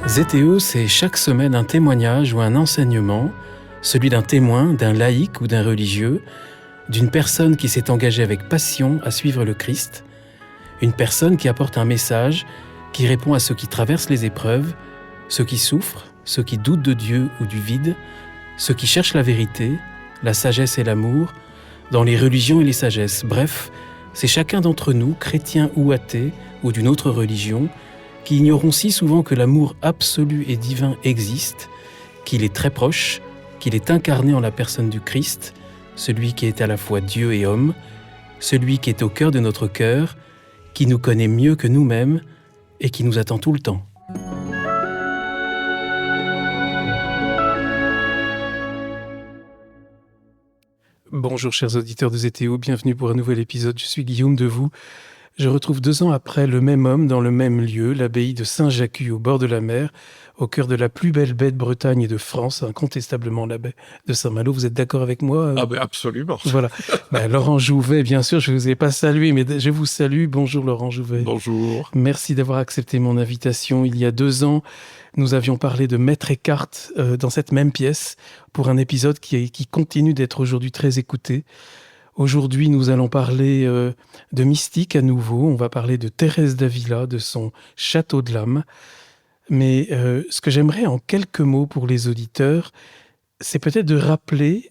Zétéo, c'est chaque semaine un témoignage ou un enseignement, celui d'un témoin, d'un laïc ou d'un religieux, d'une personne qui s'est engagée avec passion à suivre le Christ, une personne qui apporte un message, qui répond à ceux qui traversent les épreuves, ceux qui souffrent, ceux qui doutent de Dieu ou du vide, ceux qui cherchent la vérité, la sagesse et l'amour, dans les religions et les sagesses. Bref, c'est chacun d'entre nous, chrétien ou athée, ou d'une autre religion, qui ignorons si souvent que l'amour absolu et divin existe, qu'il est très proche, qu'il est incarné en la personne du Christ, celui qui est à la fois Dieu et homme, celui qui est au cœur de notre cœur, qui nous connaît mieux que nous-mêmes et qui nous attend tout le temps. Bonjour chers auditeurs de Zétéo, bienvenue pour un nouvel épisode. Je suis Guillaume Devoux. Je retrouve 2 ans après le même homme dans le même lieu, l'abbaye de Saint-Jacques au bord de la mer, au cœur de la plus belle baie de Bretagne et de France, incontestablement la baie de Saint-Malo. Vous êtes d'accord avec moi? Ah ben absolument. Voilà. Laurent Jouvet, bien sûr, je ne vous ai pas salué, mais je vous salue. Bonjour Laurent Jouvet. Bonjour. Merci d'avoir accepté mon invitation. Il y a 2 ans, nous avions parlé de Maître Eckhart dans cette même pièce pour un épisode qui continue d'être aujourd'hui très écouté. Aujourd'hui, nous allons parler de mystique à nouveau. On va parler de Thérèse d'Avila, de son Château de l'âme. Mais ce que j'aimerais en quelques mots pour les auditeurs, c'est peut-être de rappeler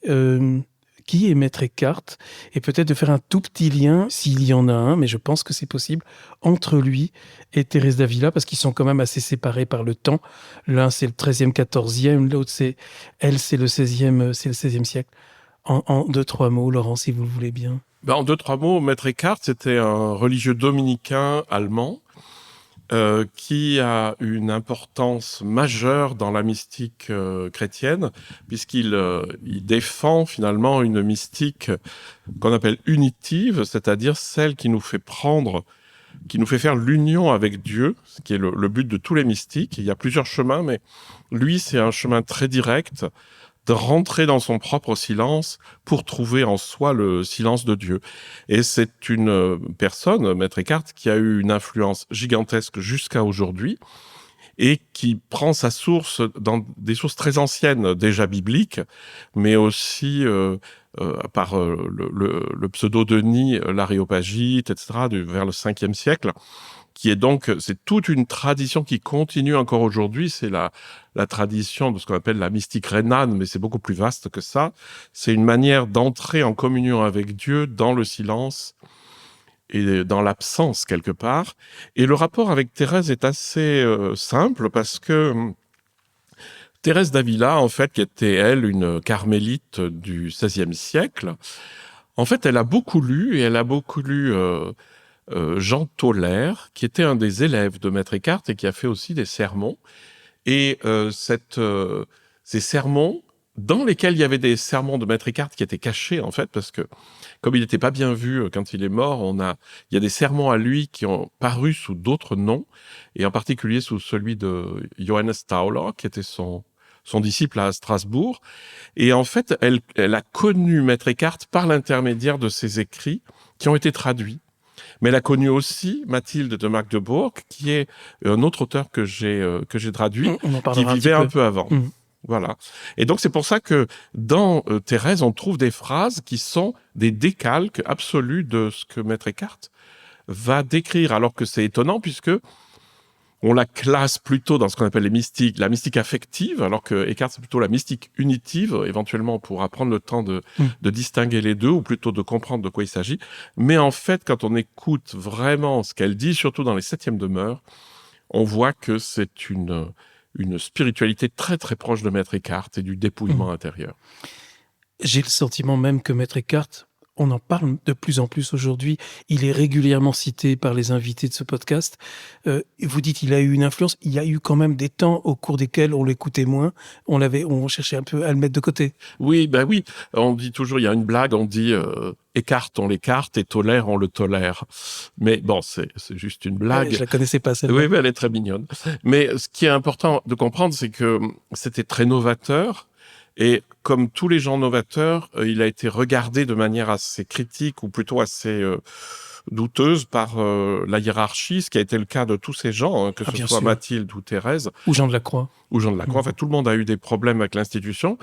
qui est Maître Eckhart et peut-être de faire un tout petit lien, s'il y en a un, mais je pense que c'est possible, entre lui et Thérèse d'Avila, parce qu'ils sont quand même assez séparés par le temps. L'un, c'est le 13e, 14e, l'autre, c'est le 16e siècle. En 2-3 mots, Laurent, si vous le voulez bien. En 2-3 mots, Maître Eckhart, c'était un religieux dominicain allemand qui a une importance majeure dans la mystique chrétienne, puisqu'il il défend finalement une mystique qu'on appelle unitive, c'est-à-dire celle qui nous fait faire l'union avec Dieu, ce qui est le but de tous les mystiques. Il y a plusieurs chemins, mais lui, c'est un chemin très direct, de rentrer dans son propre silence pour trouver en soi le silence de Dieu. Et c'est une personne, Maître Eckhart, qui a eu une influence gigantesque jusqu'à aujourd'hui et qui prend sa source dans des sources très anciennes, déjà bibliques, mais aussi par le pseudo-Denis, l'Aréopagite, etc., vers le 5e siècle, qui est donc, c'est toute une tradition qui continue encore aujourd'hui. C'est la tradition de ce qu'on appelle la mystique rhénane, mais c'est beaucoup plus vaste que ça. C'est une manière d'entrer en communion avec Dieu dans le silence et dans l'absence quelque part. Et le rapport avec Thérèse est assez simple parce que Thérèse d'Avila, en fait, qui était, elle, une carmélite du XVIe siècle, en fait, elle a beaucoup lu Jean Tauler, qui était un des élèves de Maître Eckhart et qui a fait aussi des sermons. Et ces sermons, dans lesquels il y avait des sermons de Maître Eckhart qui étaient cachés, en fait, parce que comme il n'était pas bien vu quand il est mort, il y a des sermons à lui qui ont paru sous d'autres noms, et en particulier sous celui de Johannes Tauler, qui était son disciple à Strasbourg. Et en fait, elle a connu Maître Eckhart par l'intermédiaire de ses écrits qui ont été traduits. Mais elle a connu aussi Mathilde de Magdebourg, qui est un autre auteur que j'ai traduit, qui vivait un peu avant. Voilà. Et donc, c'est pour ça que dans Thérèse, on trouve des phrases qui sont des décalques absolus de ce que Maître Eckhart va décrire, alors que c'est étonnant, puisque on la classe plutôt dans ce qu'on appelle la mystique affective, alors que Eckhart, c'est plutôt la mystique unitive, éventuellement on pourra prendre le temps de distinguer les deux, ou plutôt de comprendre de quoi il s'agit. Mais en fait, quand on écoute vraiment ce qu'elle dit, surtout dans les 7e demeures, on voit que c'est une spiritualité très très proche de Maître Eckhart et du dépouillement intérieur. J'ai le sentiment même que Maître Eckhart, on en parle de plus en plus aujourd'hui. Il est régulièrement cité par les invités de ce podcast. Vous dites qu'il a eu une influence. Il y a eu quand même des temps au cours desquels on l'écoutait moins. On cherchait un peu à le mettre de côté. Oui, oui. On dit toujours, il y a une blague, on dit Eckhart, on l'écarte, et Tolère, on le tolère. Mais bon, c'est juste une blague. Je la connaissais pas, celle-là. Oui, mais elle est très mignonne. Mais ce qui est important de comprendre, c'est que c'était très novateur. Et comme tous les gens novateurs, il a été regardé de manière assez critique, ou plutôt assez douteuse par la hiérarchie, ce qui a été le cas de tous ces gens, hein, que ce bien soit sûr. Mathilde ou Thérèse. Ou Jean de la Croix. Ou Jean de la Croix. Enfin, tout le monde a eu des problèmes avec l'institution.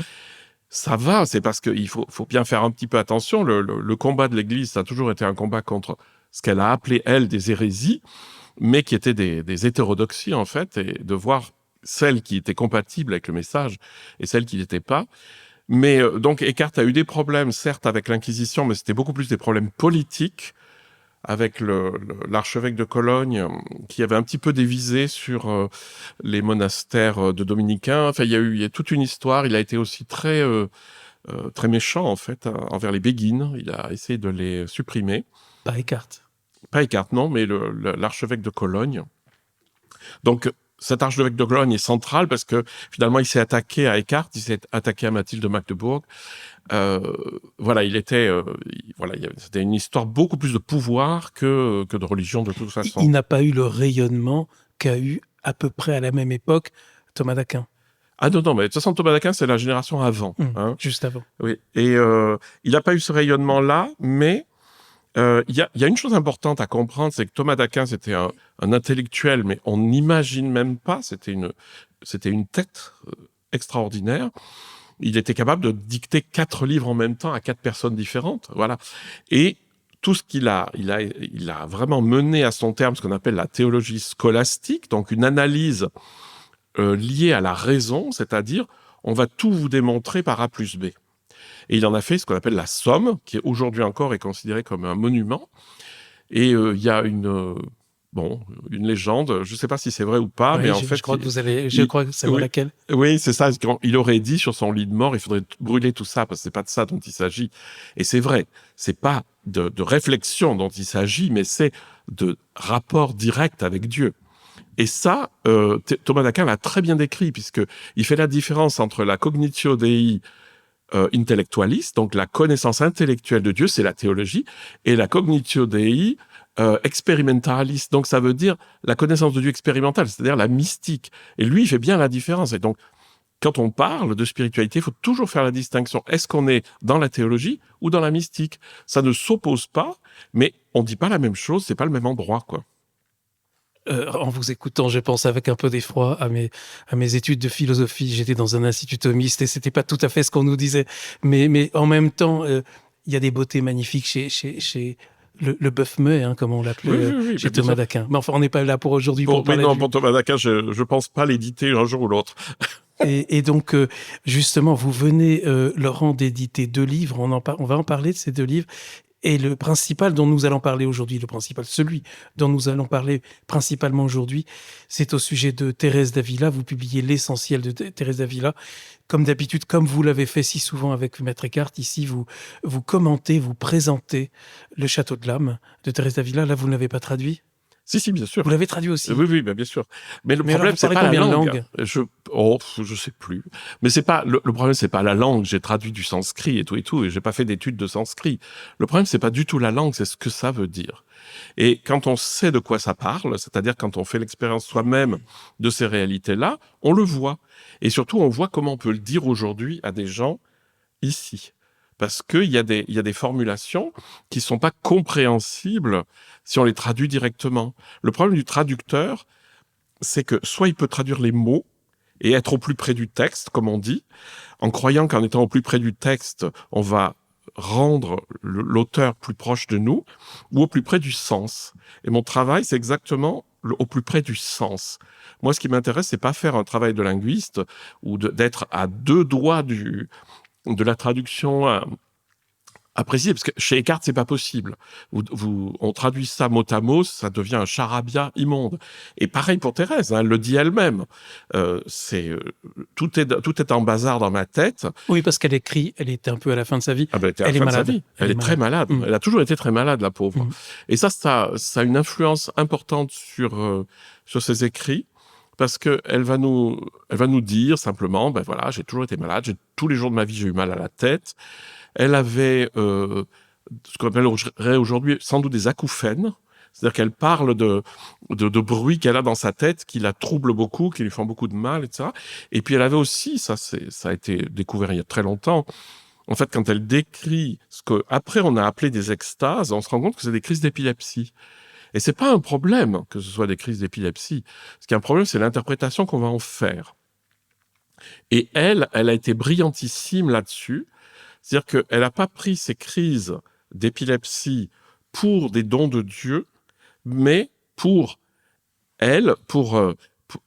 Ça va, c'est parce qu'il faut bien faire un petit peu attention. Le combat de l'Église, ça a toujours été un combat contre ce qu'elle a appelé, elle, des hérésies, mais qui étaient des hétérodoxies, en fait, et de voir celles qui étaient compatibles avec le message et celles qui n'étaient pas. Mais donc, Eckhart a eu des problèmes, certes, avec l'Inquisition, mais c'était beaucoup plus des problèmes politiques, avec l'archevêque de Cologne, qui avait un petit peu dévisé sur les monastères de dominicains. Enfin, il y a toute une histoire. Il a été aussi très méchant, en fait, envers les béguines. Il a essayé de les supprimer. Pas Eckhart. Pas Eckhart, non, mais l'archevêque de Cologne. Donc, cet archevêque de Cologne est central parce que, finalement, il s'est attaqué à Eckhart, il s'est attaqué à Mathilde de Magdebourg. Voilà, c'était une histoire beaucoup plus de pouvoir que de religion de toute façon. Il n'a pas eu le rayonnement qu'a eu à peu près à la même époque Thomas d'Aquin. Ah non, mais de toute façon, Thomas d'Aquin, c'est la génération avant. Juste avant. Oui, et il n'a pas eu ce rayonnement-là, mais il y a une chose importante à comprendre, c'est que Thomas d'Aquin, c'était un intellectuel, mais on n'imagine même pas, c'était une tête extraordinaire. Il était capable de dicter 4 livres en même temps à 4 personnes différentes, voilà. Et tout ce il a vraiment mené à son terme ce qu'on appelle la théologie scolastique, donc une analyse liée à la raison, c'est-à-dire on va tout vous démontrer par A plus B. Et il en a fait ce qu'on appelle la Somme, qui aujourd'hui encore est considérée comme un monument. Et il y a une légende, je ne sais pas si c'est vrai ou pas, mais en fait... Je crois que c'est laquelle. Oui, c'est ça. Il aurait dit sur son lit de mort, il faudrait brûler tout ça, parce que c'est pas de ça dont il s'agit. Et c'est vrai, c'est pas de réflexion dont il s'agit, mais c'est de rapport direct avec Dieu. Et ça, Thomas d'Aquin l'a très bien décrit, puisqu'il fait la différence entre la cognitio Dei intellectualiste, donc la connaissance intellectuelle de Dieu, c'est la théologie, et la cognitio Dei expérimentaliste, donc ça veut dire la connaissance de Dieu expérimentale, c'est-à-dire la mystique. Et lui, il fait bien la différence. Et donc, quand on parle de spiritualité, il faut toujours faire la distinction. Est-ce qu'on est dans la théologie ou dans la mystique? Ça ne s'oppose pas, mais on ne dit pas la même chose, c'est pas le même endroit, quoi. En vous écoutant, je pense avec un peu d'effroi à mes études de philosophie. J'étais dans un institut thomiste et c'était pas tout à fait ce qu'on nous disait. Mais en même temps, il y a des beautés magnifiques chez le bœuf muet, comme on l'appelait chez Thomas d'Aquin. Mais enfin, on n'est pas là pour aujourd'hui. Pour Thomas d'Aquin, je pense pas l'éditer un jour ou l'autre. Et donc, justement, vous venez, Laurent, d'éditer 2 livres. On va en parler de ces 2 livres. Et le principal dont nous allons parler aujourd'hui, celui dont nous allons parler principalement aujourd'hui, c'est au sujet de Thérèse d'Avila. Vous publiez l'essentiel de Thérèse d'Avila. Comme d'habitude, comme vous l'avez fait si souvent avec Maître Eckhart, ici, vous commentez, vous présentez le Château de l'âme de Thérèse d'Avila. Là, vous ne l'avez pas traduit ? Si, bien sûr. Vous l'avez traduit aussi? Oui, bien sûr. Mais le problème, c'est pas la langue. Je sais plus. Mais c'est pas, le problème, c'est pas la langue. J'ai traduit du sanskrit et tout, et j'ai pas fait d'études de sanskrit. Le problème, c'est pas du tout la langue, c'est ce que ça veut dire. Et quand on sait de quoi ça parle, c'est-à-dire quand on fait l'expérience soi-même de ces réalités-là, on le voit. Et surtout, on voit comment on peut le dire aujourd'hui à des gens ici. Parce qu'il y a des formulations qui sont pas compréhensibles si on les traduit directement. Le problème du traducteur, c'est que soit il peut traduire les mots et être au plus près du texte, comme on dit, en croyant qu'en étant au plus près du texte, on va rendre l'auteur plus proche de nous, ou au plus près du sens. Et mon travail, c'est exactement au plus près du sens. Moi, ce qui m'intéresse, c'est pas faire un travail de linguiste ou d'être à 2 doigts de la traduction à préciser, parce que chez Eckhart, c'est pas possible. On traduit ça mot à mot, ça devient un charabia immonde. Et pareil pour Thérèse, elle le dit elle-même. Tout est en bazar dans ma tête. Oui, parce qu'elle écrit, elle était un peu à la fin de sa vie. Elle était à la fin de sa vie. Elle est très malade. Elle a toujours été très malade, la pauvre. Et ça a une influence importante sur ses écrits. Parce que elle va nous dire simplement, j'ai toujours été malade, tous les jours de ma vie, j'ai eu mal à la tête. Elle avait ce qu'on appellerait aujourd'hui sans doute des acouphènes, c'est-à-dire qu'elle parle de bruits qu'elle a dans sa tête, qui la troublent beaucoup, qui lui font beaucoup de mal, etc. Et puis elle avait aussi, ça a été découvert il y a très longtemps, En fait, quand elle décrit ce qu'après on a appelé des extases, on se rend compte que c'est des crises d'épilepsie. Et c'est pas un problème que ce soit des crises d'épilepsie. Ce qui est un problème, c'est l'interprétation qu'on va en faire. Et elle a été brillantissime là-dessus. C'est-à-dire qu'elle n'a pas pris ces crises d'épilepsie pour des dons de Dieu, mais pour elle,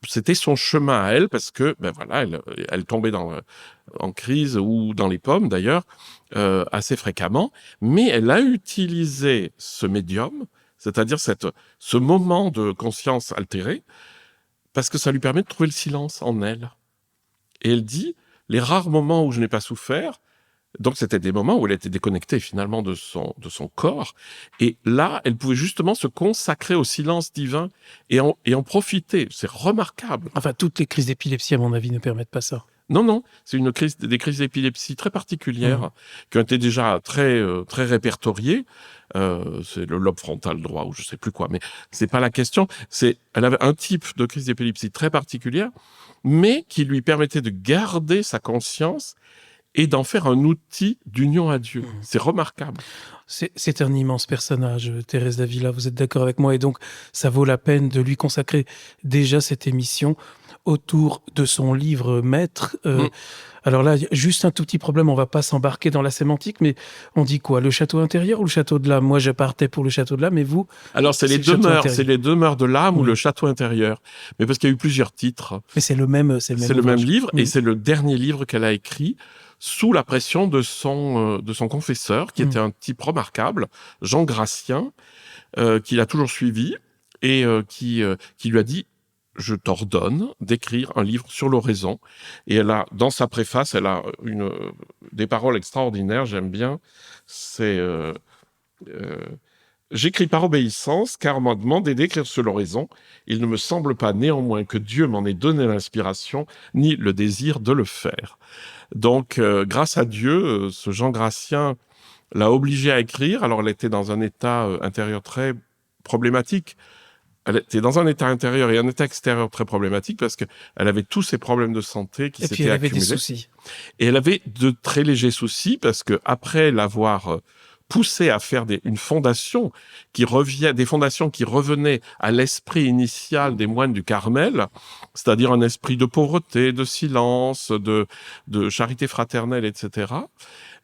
c'était son chemin à elle, parce que voilà, elle tombait en crise ou dans les pommes d'ailleurs, assez fréquemment, mais elle a utilisé ce médium, c'est-à-dire ce moment de conscience altérée, parce que ça lui permet de trouver le silence en elle. Et elle dit, les rares moments où je n'ai pas souffert, donc c'était des moments où elle était déconnectée finalement de son corps, et là, elle pouvait justement se consacrer au silence divin et en profiter. C'est remarquable. Enfin, toutes les crises d'épilepsie, à mon avis, ne permettent pas ça. Non, c'est des crises d'épilepsie très particulières qui ont été déjà très répertoriées. C'est le lobe frontal droit ou je sais plus quoi, mais c'est pas la question. Elle avait un type de crise d'épilepsie très particulière, mais qui lui permettait de garder sa conscience et d'en faire un outil d'union à Dieu. C'est remarquable. C'est un immense personnage, Thérèse d'Avila, vous êtes d'accord avec moi? Et donc, ça vaut la peine de lui consacrer déjà cette émission autour de son livre maître. Alors là, juste un tout petit problème, on va pas s'embarquer dans la sémantique, mais on dit quoi? Le château intérieur ou le château de l'âme? Moi, je partais pour le château de l'âme, et vous? Alors, c'est les demeures de l'âme ou le château intérieur. Mais parce qu'il y a eu plusieurs titres. Mais c'est le même livre, et c'est le dernier livre qu'elle a écrit sous la pression de son confesseur, qui était un type remarquable, Jean Gratien, qui l'a toujours suivi, et qui lui a dit: je t'ordonne d'écrire un livre sur l'oraison. Et elle a, dans sa préface, elle a des paroles extraordinaires, j'aime bien. C'est j'écris par obéissance, car on m'a demandé d'écrire sur l'oraison. Il ne me semble pas néanmoins que Dieu m'en ait donné l'inspiration, ni le désir de le faire. Donc, grâce à Dieu, ce Jean Gratien l'a obligée à écrire. Alors, elle était dans un état intérieur très problématique. Elle était dans un état intérieur et un état extérieur très problématique parce qu'elle avait tous ces problèmes de santé qui s'étaient accumulés. Et puis, elle avait des soucis. Et elle avait de très légers soucis parce qu'après l'avoir poussée à faire des fondations qui revenaient à l'esprit initial des moines du Carmel, c'est-à-dire un esprit de pauvreté, de silence, de charité fraternelle, etc.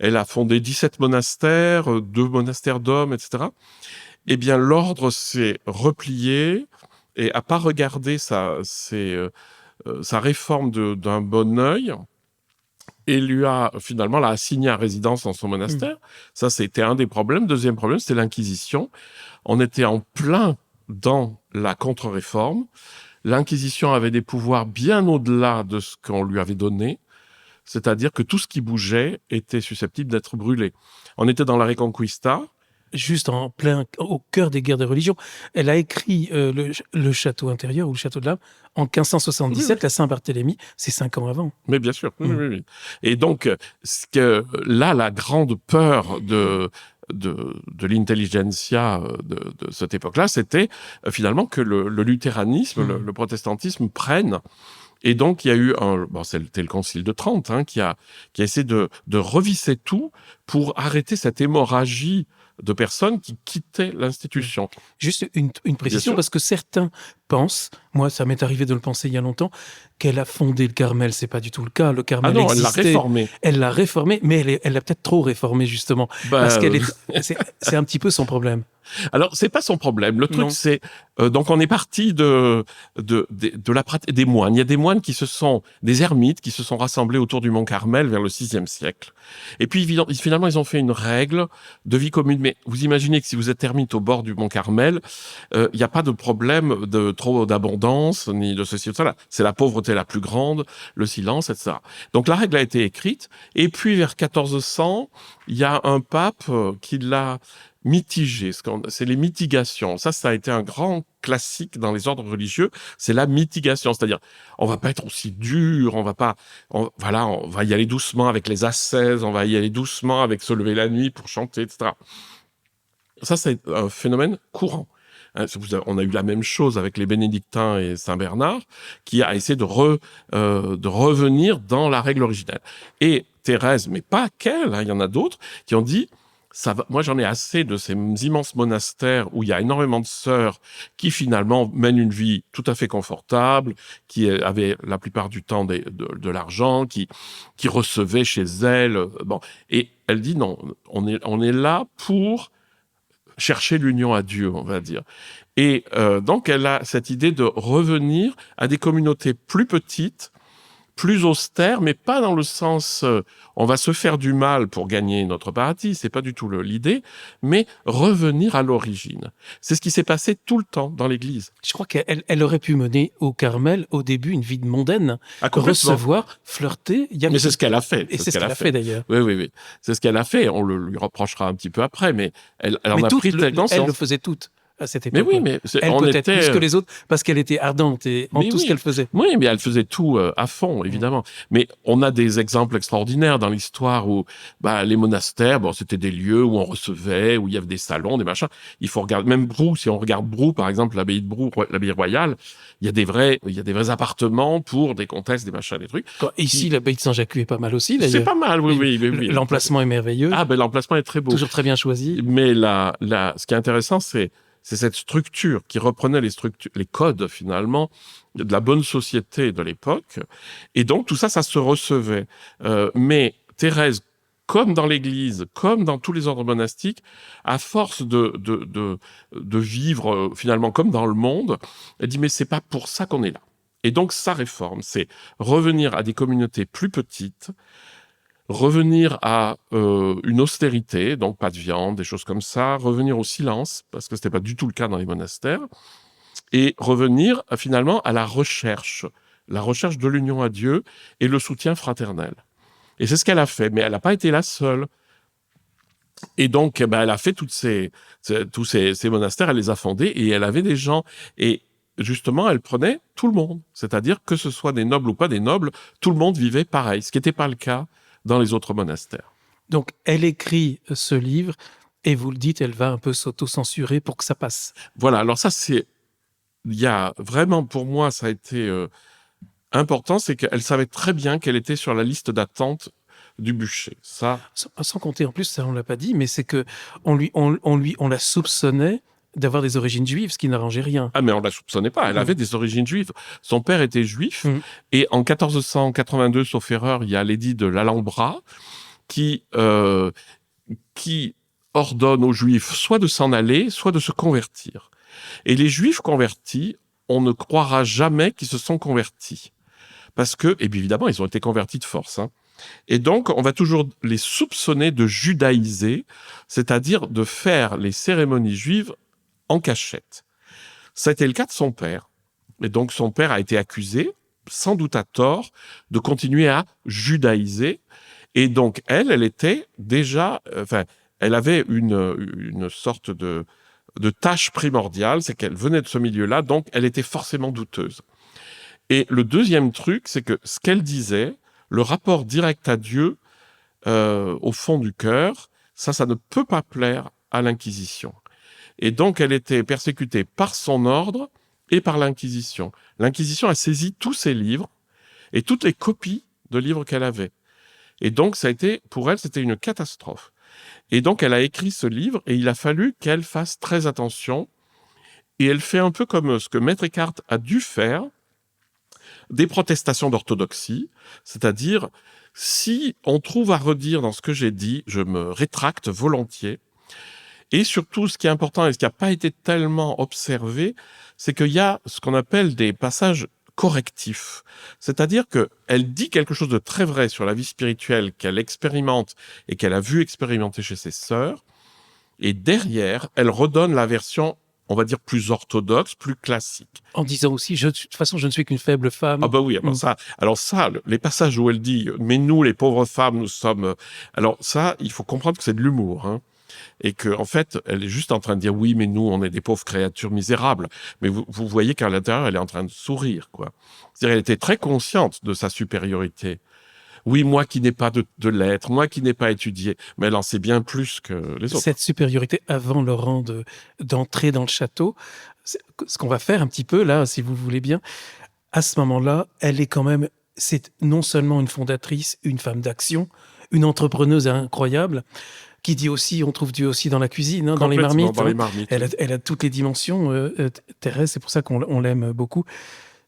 Elle a fondé 17 monastères, 2 monastères d'hommes, etc. Eh bien, l'ordre s'est replié et n'a pas regardé sa réforme d'un bon œil et lui a finalement l'a assigné à résidence dans son monastère. Ça, c'était un des problèmes. Deuxième problème, c'était l'Inquisition. On était en plein dans la contre-réforme. L'Inquisition avait des pouvoirs bien au-delà de ce qu'on lui avait donné. C'est-à-dire que tout ce qui bougeait était susceptible d'être brûlé. On était dans la Reconquista. Juste au cœur des guerres de religion. Elle a écrit le château intérieur ou le château de l'âme en 1577, la Saint-Barthélemy, c'est 5 ans avant. Mais bien sûr, oui. Et donc, la grande peur de l'intelligentsia de cette époque-là, c'était finalement que le luthéranisme, le protestantisme prenne. Et donc, il y a eu c'était le Concile de Trente, qui a essayé de revisser tout pour arrêter cette hémorragie de personnes qui quittaient l'institution. Juste une précision, parce que certains pensent, moi ça m'est arrivé de le penser il y a longtemps, qu'elle a fondé le Carmel. C'est pas du tout le cas. Le Carmel existait. Elle l'a réformé. Elle l'a réformé, mais elle l'a peut-être trop réformé justement, parce qu'elle c'est un petit peu son problème. Alors, c'est pas son problème. Le truc, c'est donc on est parti de la pratique des moines. Il y a des moines des ermites qui se sont rassemblés autour du mont Carmel vers le VIe siècle. Et puis finalement, ils ont fait une règle de vie commune. Mais vous imaginez que si vous êtes ermite au bord du mont Carmel, il n'y a pas de problème de trop d'abondance ni de ceci ou de cela. C'est la pauvreté la plus grande, le silence, etc. Donc la règle a été écrite. Et puis vers 1400, il y a un pape qui l'a mitigé, c'est les mitigations. Ça a été un grand classique dans les ordres religieux, c'est la mitigation, c'est-à-dire on va pas être aussi dur, on va y aller doucement avec les ascèses, on va y aller doucement avec se lever la nuit pour chanter, etc. Ça, c'est un phénomène courant. On a eu la même chose avec les bénédictins et Saint Bernard, qui a essayé de revenir dans la règle originelle. Et Thérèse, mais pas qu'elle, hein, il y en a d'autres, qui ont dit, ça va, moi j'en ai assez de ces immenses monastères où il y a énormément de sœurs qui finalement mènent une vie tout à fait confortable, qui avaient la plupart du temps de l'argent, qui recevaient chez elles. Bon. Et elle dit non, on est là pour chercher l'union à Dieu, on va dire. Et donc elle a cette idée de revenir à des communautés plus petites, plus austère, mais pas dans le sens on va se faire du mal pour gagner notre paradis, c'est pas du tout l'idée, mais revenir à l'origine. C'est ce qui s'est passé tout le temps dans l'Église. Je crois qu'elle aurait pu mener au Carmel, au début, une vie de mondaine, recevoir, flirter. Mais c'est ce qu'elle a fait. Et c'est ce qu'elle a fait d'ailleurs. Oui. C'est ce qu'elle a fait. On le lui reprochera un petit peu après, mais elle en a pris tellement. Elle le faisait toute. À cette époque. Mais oui, mais elle peut-être plus que les autres parce qu'elle était ardente et en tout ce qu'elle faisait. Oui, mais elle faisait tout à fond, évidemment. Mais on a des exemples extraordinaires dans l'histoire où les monastères, c'était des lieux où on recevait, où il y avait des salons, des machins. Il faut regarder, même Brou, si on regarde Brou, par exemple, l'abbaye de Brou, l'abbaye royale, il y a des vrais appartements pour des comtesses, des machins, des trucs. Ici, l'abbaye de Saint-Jacques est pas mal aussi, d'ailleurs. C'est pas mal, oui. L'emplacement est merveilleux. L'emplacement est très beau. Toujours très bien choisi. Mais ce qui est intéressant, c'est cette structure qui reprenait les codes, finalement, de la bonne société de l'époque. Et donc, tout ça, ça se recevait. Mais Thérèse, comme dans l'Église, comme dans tous les ordres monastiques, à force de vivre, finalement, comme dans le monde, elle dit, mais c'est pas pour ça qu'on est là. Et donc, sa réforme, c'est revenir à des communautés plus petites, revenir à une austérité, donc pas de viande, des choses comme ça, revenir au silence, parce que c'était pas du tout le cas dans les monastères, et revenir finalement à la recherche de l'union à Dieu et le soutien fraternel. Et c'est ce qu'elle a fait, mais elle n'a pas été la seule. Et donc, elle a fait tous ces monastères, elle les a fondés, et elle avait des gens, et justement, elle prenait tout le monde, c'est-à-dire que ce soit des nobles ou pas des nobles, tout le monde vivait pareil, ce qui n'était pas le cas dans les autres monastères. Donc, elle écrit ce livre, et vous le dites, elle va un peu s'auto-censurer pour que ça passe. Voilà, alors ça, il y a vraiment, pour moi, ça a été important, c'est qu'elle savait très bien qu'elle était sur la liste d'attente du bûcher. Ça... Sans compter, en plus, ça on l'a pas dit, mais c'est que on la soupçonnait d'avoir des origines juives, ce qui n'arrangeait rien. Ah, mais on la soupçonnait pas. Elle avait des origines juives. Son père était juif. Et en 1482, sauf erreur, il y a l'édit de l'Alhambra qui ordonne aux juifs soit de s'en aller, soit de se convertir. Et les juifs convertis, on ne croira jamais qu'ils se sont convertis. Parce que, et bien évidemment, ils ont été convertis de force, hein. Et donc, on va toujours les soupçonner de judaïser, c'est-à-dire de faire les cérémonies juives en cachette. Ça a été le cas de son père. Et donc, son père a été accusé, sans doute à tort, de continuer à judaïser. Et donc, elle était déjà... elle avait une sorte de tâche primordiale, c'est qu'elle venait de ce milieu-là, donc elle était forcément douteuse. Et le deuxième truc, c'est que ce qu'elle disait, le rapport direct à Dieu, au fond du cœur, ça ne peut pas plaire à l'Inquisition. Et donc, elle était persécutée par son ordre et par l'Inquisition. L'Inquisition a saisi tous ses livres et toutes les copies de livres qu'elle avait. Et donc, pour elle, c'était une catastrophe. Et donc, elle a écrit ce livre et il a fallu qu'elle fasse très attention. Et elle fait un peu comme ce que Maître Eckhart a dû faire, des protestations d'orthodoxie, c'est-à-dire, si on trouve à redire dans ce que j'ai dit, je me rétracte volontiers. Et surtout, ce qui est important et ce qui n'a pas été tellement observé, c'est qu'il y a ce qu'on appelle des passages correctifs. C'est-à-dire qu'elle dit quelque chose de très vrai sur la vie spirituelle qu'elle expérimente et qu'elle a vu expérimenter chez ses sœurs. Et derrière, elle redonne la version, on va dire, plus orthodoxe, plus classique. En disant aussi, de toute façon, je ne suis qu'une faible femme. Ah bah oui, alors ça, les passages où elle dit « Mais nous, les pauvres femmes, nous sommes... » Alors ça, il faut comprendre que c'est de l'humour, hein. Et qu'en fait, elle est juste en train de dire « Oui, mais nous, on est des pauvres créatures misérables. » Mais vous voyez qu'à l'intérieur, elle est en train de sourire, quoi. C'est-à-dire, elle était très consciente de sa supériorité. Oui, moi qui n'ai pas de lettres, moi qui n'ai pas étudié, mais elle en sait bien plus que les autres. Cette supériorité avant Laurent d'entrer dans le château, ce qu'on va faire un petit peu là, si vous voulez bien, à ce moment-là, elle est quand même, c'est non seulement une fondatrice, une femme d'action, une entrepreneuse incroyable, qui dit aussi, on trouve Dieu aussi dans la cuisine, dans les marmites. Dans les marmites. Elle a toutes les dimensions, Thérèse, c'est pour ça qu'on l'aime beaucoup.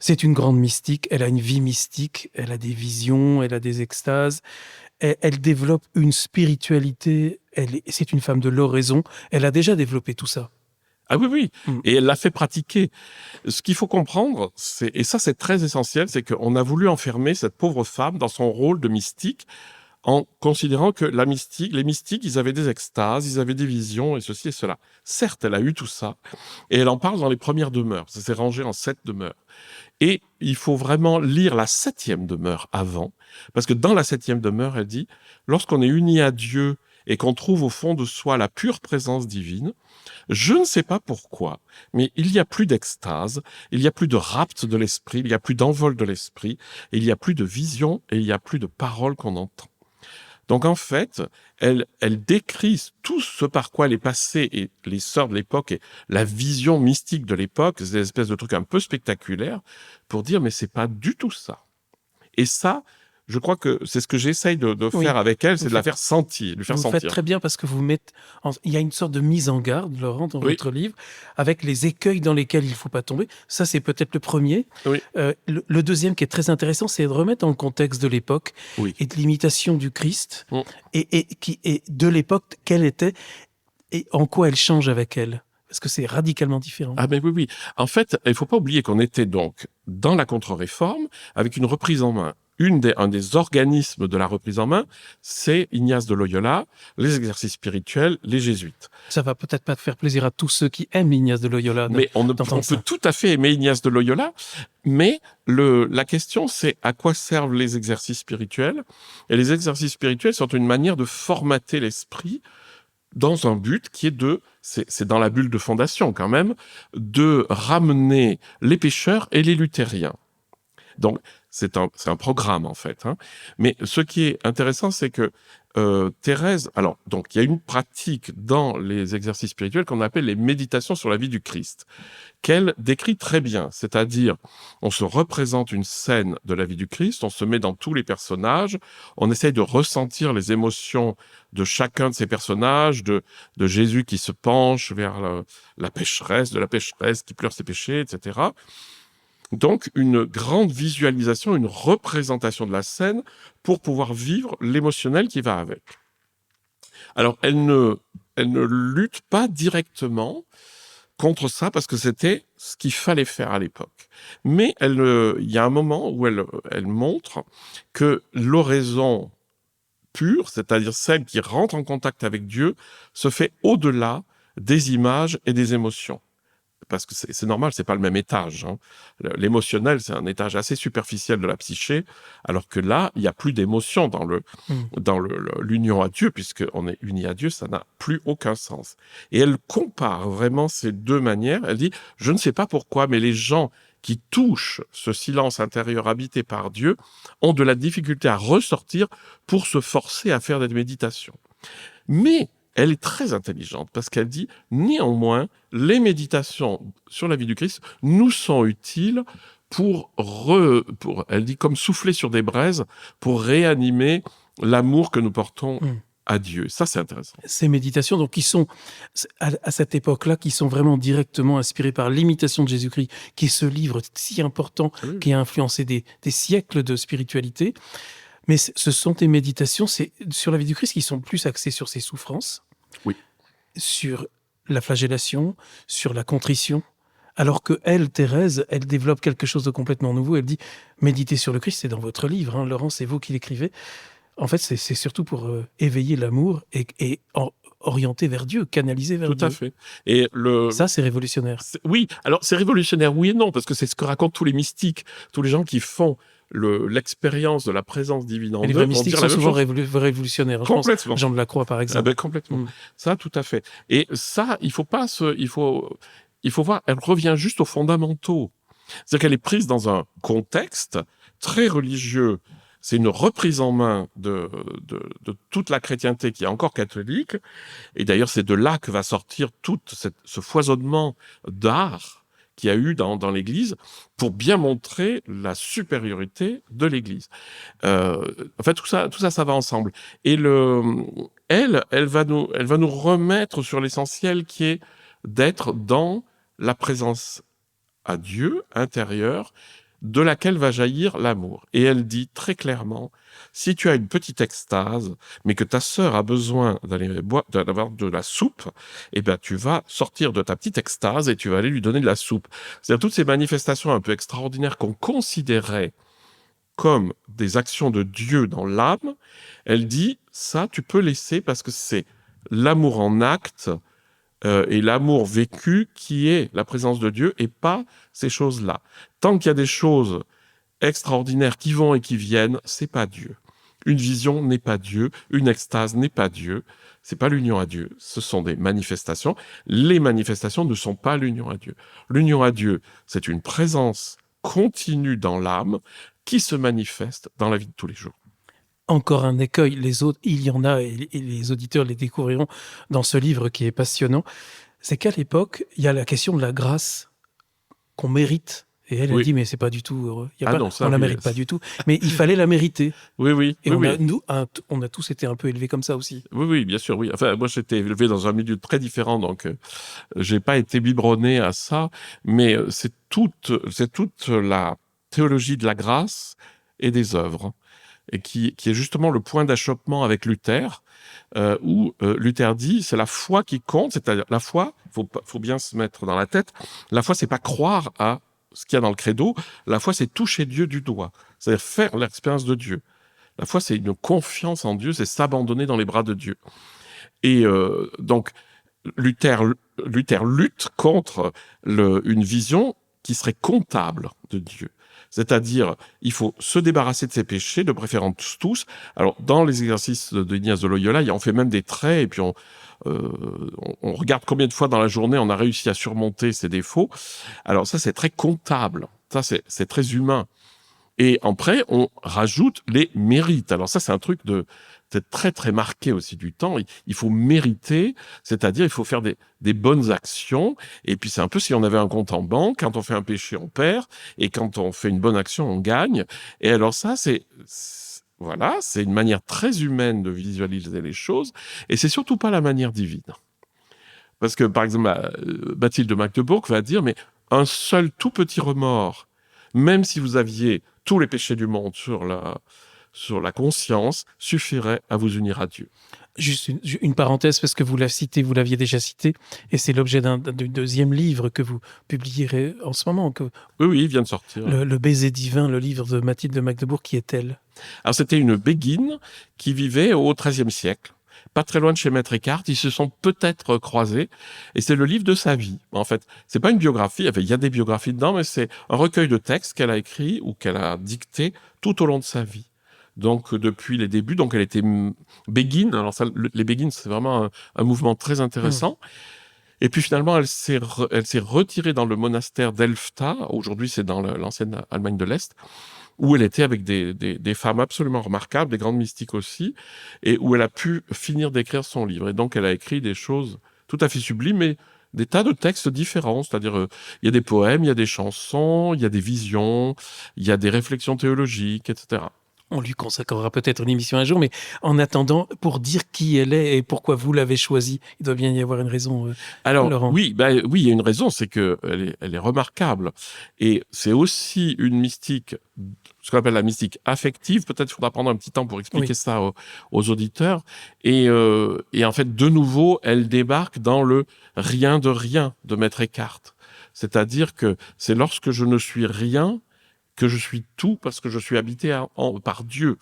C'est une grande mystique, elle a une vie mystique, elle a des visions, elle a des extases, elle développe une spiritualité, c'est une femme de l'oraison, elle a déjà développé tout ça. Ah oui. Et elle l'a fait pratiquer. Ce qu'il faut comprendre, et ça c'est très essentiel, c'est qu'on a voulu enfermer cette pauvre femme dans son rôle de mystique, en considérant que les mystiques, ils avaient des extases, ils avaient des visions, et ceci et cela. Certes, elle a eu tout ça, et elle en parle dans les premières demeures. Ça s'est rangé en 7 demeures. Et il faut vraiment lire la 7e demeure avant, parce que dans la 7e demeure, elle dit, lorsqu'on est uni à Dieu et qu'on trouve au fond de soi la pure présence divine, je ne sais pas pourquoi, mais il n'y a plus d'extase, il n'y a plus de rapt de l'esprit, il n'y a plus d'envol de l'esprit, il n'y a plus de vision et il n'y a plus de paroles qu'on entend. Donc en fait, elle décrit tout ce par quoi elle est passée, et les sœurs de l'époque et la vision mystique de l'époque, des espèces de trucs un peu spectaculaires, pour dire mais c'est pas du tout ça. Et ça, je crois que c'est ce que j'essaye de faire avec elle, c'est de la faire sentir, de faire sentir. Vous faites très bien parce que vous mettez... Il y a une sorte de mise en garde, Laurent, dans votre livre, avec les écueils dans lesquels il ne faut pas tomber. Ça, c'est peut-être le premier. Oui. Le deuxième qui est très intéressant, c'est de remettre dans le contexte de l'époque et de l'imitation du Christ et de l'époque, quelle était et en quoi elle change avec elle. Parce que c'est radicalement différent. Ah ben oui. En fait, il ne faut pas oublier qu'on était donc dans la contre-réforme avec une reprise en main. Un des organismes de la reprise en main, c'est Ignace de Loyola, les exercices spirituels, les jésuites. Ça va peut-être pas faire plaisir à tous ceux qui aiment Ignace de Loyola. Mais on peut tout à fait aimer Ignace de Loyola, mais la question c'est à quoi servent les exercices spirituels? Et les exercices spirituels sont une manière de formater l'esprit dans un but qui est c'est dans la bulle de fondation quand même, de ramener les pécheurs et les luthériens. Donc, c'est un programme, en fait. Mais ce qui est intéressant, c'est que Thérèse... Alors, donc, il y a une pratique dans les exercices spirituels qu'on appelle les méditations sur la vie du Christ, qu'elle décrit très bien. C'est-à-dire, on se représente une scène de la vie du Christ, on se met dans tous les personnages, on essaye de ressentir les émotions de chacun de ces personnages, de Jésus qui se penche vers la pécheresse, de la pécheresse qui pleure ses péchés, etc., donc, une grande visualisation, une représentation de la scène pour pouvoir vivre l'émotionnel qui va avec. Alors, elle ne lutte pas directement contre ça parce que c'était ce qu'il fallait faire à l'époque. Mais il y a un moment où elle montre que l'oraison pure, c'est-à-dire celle qui rentre en contact avec Dieu, se fait au-delà des images et des émotions. Parce que c'est normal, c'est pas le même étage. L'émotionnel, c'est un étage assez superficiel de la psyché, alors que là, il y a plus d'émotion dans l'union à Dieu, puisqu'on est uni à Dieu, ça n'a plus aucun sens. Et elle compare vraiment ces deux manières. Elle dit, je ne sais pas pourquoi, mais les gens qui touchent ce silence intérieur habité par Dieu ont de la difficulté à ressortir pour se forcer à faire des méditations. Mais elle est très intelligente parce qu'elle dit, néanmoins, les méditations sur la vie du Christ nous sont utiles pour elle dit, comme souffler sur des braises, pour réanimer l'amour que nous portons à Dieu. Ça, c'est intéressant. Ces méditations, donc, qui sont, à cette époque-là, qui sont vraiment directement inspirées par l'imitation de Jésus-Christ, qui est ce livre si important, qui a influencé des siècles de spiritualité. Mais ce sont des méditations sur la vie du Christ qui sont plus axées sur ses souffrances, sur la flagellation, sur la contrition, alors que elle, Thérèse, elle développe quelque chose de complètement nouveau. Elle dit, méditer sur le Christ, c'est dans votre livre, Laurent, c'est vous qui l'écrivez. En fait, c'est surtout pour éveiller l'amour et orienter vers Dieu, canaliser vers Dieu. Tout à fait. Et ça, c'est révolutionnaire. Oui, alors c'est révolutionnaire, oui et non, parce que c'est ce que racontent tous les mystiques, tous les gens qui font l'expérience de la présence divine en eux. Les vrais mystiques sont souvent révolutionnaires. Complètement. Je pense, Jean de la Croix, par exemple. Complètement. Ça, tout à fait. Et ça, il faut voir, elle revient juste aux fondamentaux. C'est-à-dire qu'elle est prise dans un contexte très religieux. C'est une reprise en main de toute la chrétienté qui est encore catholique. Et d'ailleurs, c'est de là que va sortir tout ce foisonnement d'art qu'il y a eu dans l'Église pour bien montrer la supériorité de l'Église. En fait, tout ça, ça va ensemble. Et elle va nous remettre sur l'essentiel qui est d'être dans la présence à Dieu intérieure, de laquelle va jaillir l'amour. Et elle dit très clairement, si tu as une petite extase, mais que ta sœur a besoin d'avoir de la soupe, eh ben tu vas sortir de ta petite extase et tu vas aller lui donner de la soupe. C'est-à-dire toutes ces manifestations un peu extraordinaires qu'on considérait comme des actions de Dieu dans l'âme, elle dit, ça tu peux laisser parce que c'est l'amour en acte et l'amour vécu qui est la présence de Dieu et pas ces choses-là. Tant qu'il y a des choses extraordinaires qui vont et qui viennent, c'est pas Dieu. Une vision n'est pas Dieu, une extase n'est pas Dieu, c'est pas l'union à Dieu. Ce sont des manifestations. Les manifestations ne sont pas l'union à Dieu. L'union à Dieu, c'est une présence continue dans l'âme qui se manifeste dans la vie de tous les jours. Encore un écueil, les autres, il y en a, et les auditeurs les découvriront dans ce livre qui est passionnant, c'est qu'à l'époque, il y a la question de la grâce qu'on mérite. Et elle Oui. dit, mais c'est pas du tout heureux. On la oui, mérite pas du tout. Mais il fallait la mériter. Oui. Et oui, on a tous été un peu élevés comme ça aussi. Oui, bien sûr, oui. Enfin, moi, j'étais élevé dans un milieu très différent, donc j'ai pas été biberonné à ça, mais c'est toute la théologie de la grâce et des œuvres, et qui est justement le point d'achoppement avec Luther, où Luther dit, c'est la foi qui compte, c'est-à-dire la foi, faut bien se mettre dans la tête, la foi, c'est pas croire à ce qu'il y a dans le credo, la foi, c'est toucher Dieu du doigt, c'est-à-dire faire l'expérience de Dieu. La foi, c'est une confiance en Dieu, c'est s'abandonner dans les bras de Dieu. Et donc, Luther lutte contre une vision qui serait comptable de Dieu. C'est-à-dire, il faut se débarrasser de ses péchés, de préférence tous. Alors, dans les exercices de Ignace de Loyola, on fait même des traits, et puis on regarde combien de fois dans la journée on a réussi à surmonter ses défauts. Alors ça, c'est très comptable. Ça, c'est très humain. Et après, on rajoute les mérites. Alors ça, c'est un truc c'est très, très marqué aussi du temps. Il faut mériter, c'est-à-dire il faut faire des bonnes actions. Et puis, c'est un peu si on avait un compte en banque. Quand on fait un péché, on perd. Et quand on fait une bonne action, on gagne. Et alors ça, c'est une manière très humaine de visualiser les choses. Et c'est surtout pas la manière divine. Parce que, par exemple, Mathilde de Magdebourg va dire, mais un seul tout petit remords, même si vous aviez tous les péchés du monde sur la conscience, suffirait à vous unir à Dieu. Juste une parenthèse, parce que vous l'aviez déjà cité, et c'est l'objet d'un deuxième livre que vous publierez en ce moment. Oui, il vient de sortir. Le baiser divin, le livre de Mathilde de Magdebourg, qui est-elle ? Alors, c'était une béguine qui vivait au XIIIe siècle, pas très loin de chez Maître Eckhart. Ils se sont peut-être croisés, et c'est le livre de sa vie. En fait, c'est pas une biographie. Enfin, il y a des biographies dedans, mais c'est un recueil de textes qu'elle a écrit ou qu'elle a dicté tout au long de sa vie. Donc, depuis les débuts, donc elle était béguine. Alors, les béguines, c'est vraiment un mouvement très intéressant. Et puis, finalement, elle s'est retirée dans le monastère d'Elfta. Aujourd'hui, c'est dans l'ancienne Allemagne de l'Est, où elle était avec des femmes absolument remarquables, des grandes mystiques aussi, et où elle a pu finir d'écrire son livre. Et donc, elle a écrit des choses tout à fait sublimes, mais des tas de textes différents. C'est-à-dire, il y a des poèmes, il y a des chansons, il y a des visions, il y a des réflexions théologiques, etc. On lui consacrera peut-être une émission un jour, mais en attendant, pour dire qui elle est et pourquoi vous l'avez choisie, il doit bien y avoir une raison. Alors, Laurent. oui, il y a une raison, c'est qu'elle est remarquable. Et c'est aussi une mystique, ce qu'on appelle la mystique affective. Peut-être qu'il faudra prendre un petit temps pour expliquer ça aux auditeurs. Et en fait, de nouveau, elle débarque dans le rien de rien de Maître Eckhart. C'est-à-dire que c'est lorsque je ne suis rien que je suis tout, parce que je suis habité par Dieu.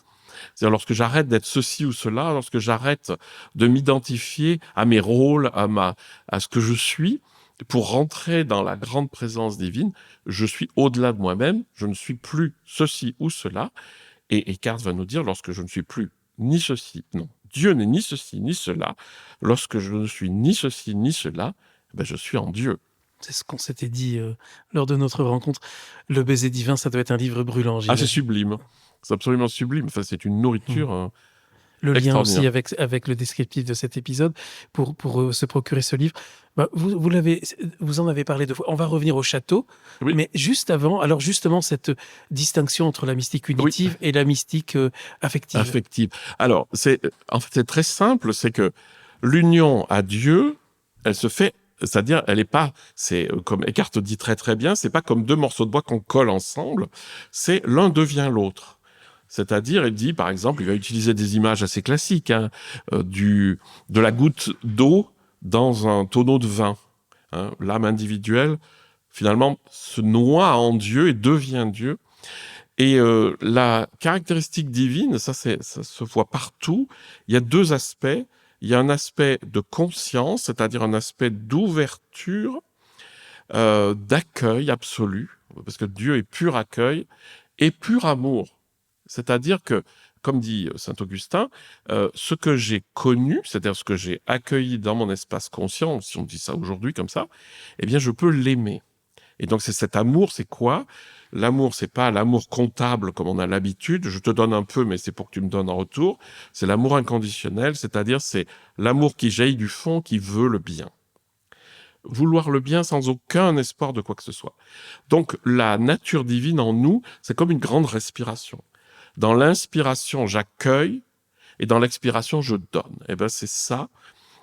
C'est-à-dire lorsque j'arrête d'être ceci ou cela, lorsque j'arrête de m'identifier à mes rôles, à ce que je suis, pour rentrer dans la grande présence divine, je suis au-delà de moi-même, je ne suis plus ceci ou cela. Et Eckhart va nous dire, lorsque je ne suis plus ni ceci, non, Dieu n'est ni ceci ni cela, lorsque je ne suis ni ceci ni cela, je suis en Dieu. C'est ce qu'on s'était dit lors de notre rencontre. Le baiser divin, ça doit être un livre brûlant. C'est sublime. C'est absolument sublime. Enfin, c'est une nourriture le lien aussi Extraordinaire. avec le descriptif de cet épisode pour se procurer ce livre. Bah, vous en avez parlé 2 fois. On va revenir au château, Oui. mais juste avant, alors justement cette distinction entre la mystique unitive et la mystique affective. Affective. Alors, en fait, c'est très simple, c'est que l'union à Dieu, elle se fait, c'est-à-dire, elle est pas, c'est comme Eckhart dit très très bien, c'est pas comme 2 morceaux de bois qu'on colle ensemble, c'est l'un devient l'autre. C'est-à-dire, il dit, par exemple, il va utiliser des images assez classiques, hein, de la goutte d'eau dans un tonneau de vin. Hein. L'âme individuelle, finalement, se noie en Dieu et devient Dieu. Et la caractéristique divine, ça se voit partout. Il y a 2 aspects. Il y a un aspect de conscience, c'est-à-dire un aspect d'ouverture, d'accueil absolu, parce que Dieu est pur accueil, et pur amour. C'est-à-dire que, comme dit saint Augustin, ce que j'ai connu, c'est-à-dire ce que j'ai accueilli dans mon espace conscient, si on dit ça aujourd'hui comme ça, eh bien je peux l'aimer. Et donc c'est cet amour, c'est quoi ? L'amour, c'est pas l'amour comptable comme on a l'habitude, je te donne un peu, mais c'est pour que tu me donnes en retour. C'est l'amour inconditionnel, c'est-à-dire c'est l'amour qui jaillit du fond, qui veut le bien. Vouloir le bien sans aucun espoir de quoi que ce soit. Donc la nature divine en nous, c'est comme une grande respiration. Dans l'inspiration, j'accueille, et dans l'expiration, je donne. Et ben c'est ça,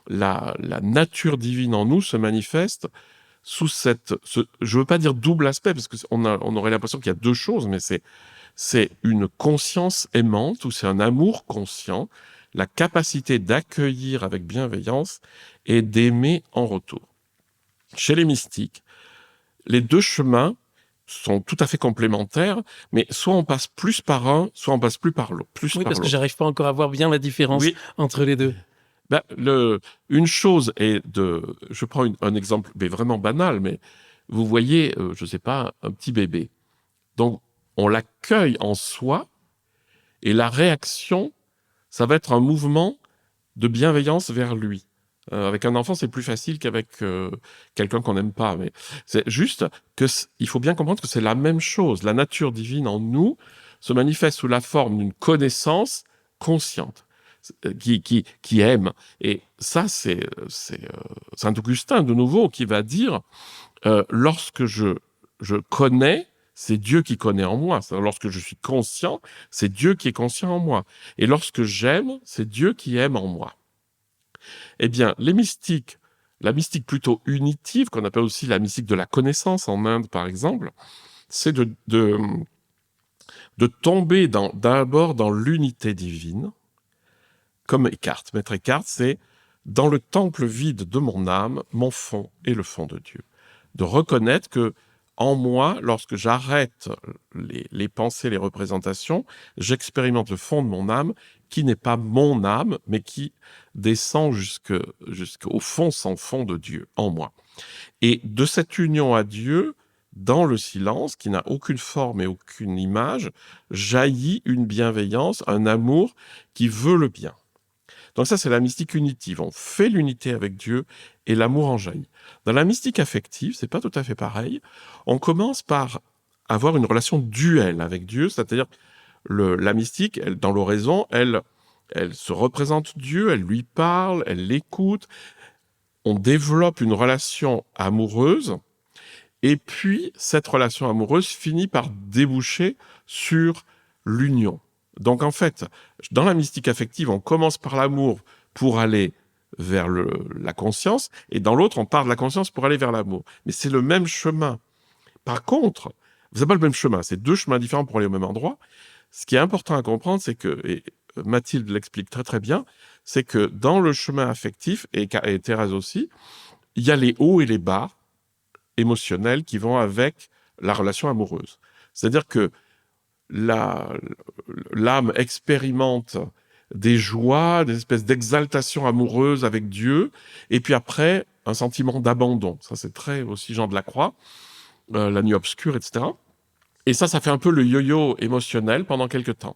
la nature divine en nous se manifeste sous je veux pas dire double aspect, parce qu'on aurait l'impression qu'il y a 2 choses, mais c'est une conscience aimante, ou c'est un amour conscient, la capacité d'accueillir avec bienveillance et d'aimer en retour. Chez les mystiques, les 2 chemins sont tout à fait complémentaires, mais soit on passe plus par un, soit on passe plus par l'autre. Oui, parce que j'arrive pas encore à voir bien la différence entre les 2. Ben, une chose est je prends un exemple mais vraiment banal, mais vous voyez, je sais pas, un petit bébé. Donc, on l'accueille en soi, et la réaction, ça va être un mouvement de bienveillance vers lui. Avec un enfant, c'est plus facile qu'avec quelqu'un qu'on n'aime pas. Mais c'est juste il faut bien comprendre que c'est la même chose. La nature divine en nous se manifeste sous la forme d'une connaissance consciente qui aime. Et ça, c'est saint Augustin, de nouveau, qui va dire lorsque je connais, c'est Dieu qui connaît en moi. Lorsque je suis conscient, c'est Dieu qui est conscient en moi. Et lorsque j'aime, c'est Dieu qui aime en moi. Eh bien, les mystiques, la mystique plutôt unitive, qu'on appelle aussi la mystique de la connaissance en Inde, par exemple, c'est de tomber d'abord dans l'unité divine, comme Eckhart. Maître Eckhart, c'est dans le temple vide de mon âme, mon fond est le fond de Dieu. De reconnaître que en moi, lorsque j'arrête les pensées, les représentations, j'expérimente le fond de mon âme, qui n'est pas mon âme, mais qui descend jusqu'au fond sans fond de Dieu, en moi. Et de cette union à Dieu, dans le silence, qui n'a aucune forme et aucune image, jaillit une bienveillance, un amour qui veut le bien. Donc ça, c'est la mystique unitive. On fait l'unité avec Dieu et l'amour en jaillit. Dans la mystique affective, c'est pas tout à fait pareil. On commence par avoir une relation duelle avec Dieu, c'est-à-dire la mystique, dans l'oraison, elle se représente Dieu, elle lui parle, elle l'écoute. On développe une relation amoureuse, et puis cette relation amoureuse finit par déboucher sur l'union. Donc en fait, dans la mystique affective, on commence par l'amour pour aller vers la conscience, et dans l'autre, on part de la conscience pour aller vers l'amour. Mais c'est le même chemin. Par contre, c'est pas le même chemin, c'est 2 chemins différents pour aller au même endroit. Ce qui est important à comprendre, c'est que, et Mathilde l'explique très très bien, c'est que dans le chemin affectif, et Thérèse aussi, il y a les hauts et les bas émotionnels qui vont avec la relation amoureuse. C'est-à-dire que l'âme expérimente des joies, des espèces d'exaltation amoureuse avec Dieu, et puis après, un sentiment d'abandon. Ça, c'est très aussi Jean de la Croix, la nuit obscure, etc. Et ça fait un peu le yo-yo émotionnel pendant quelques temps.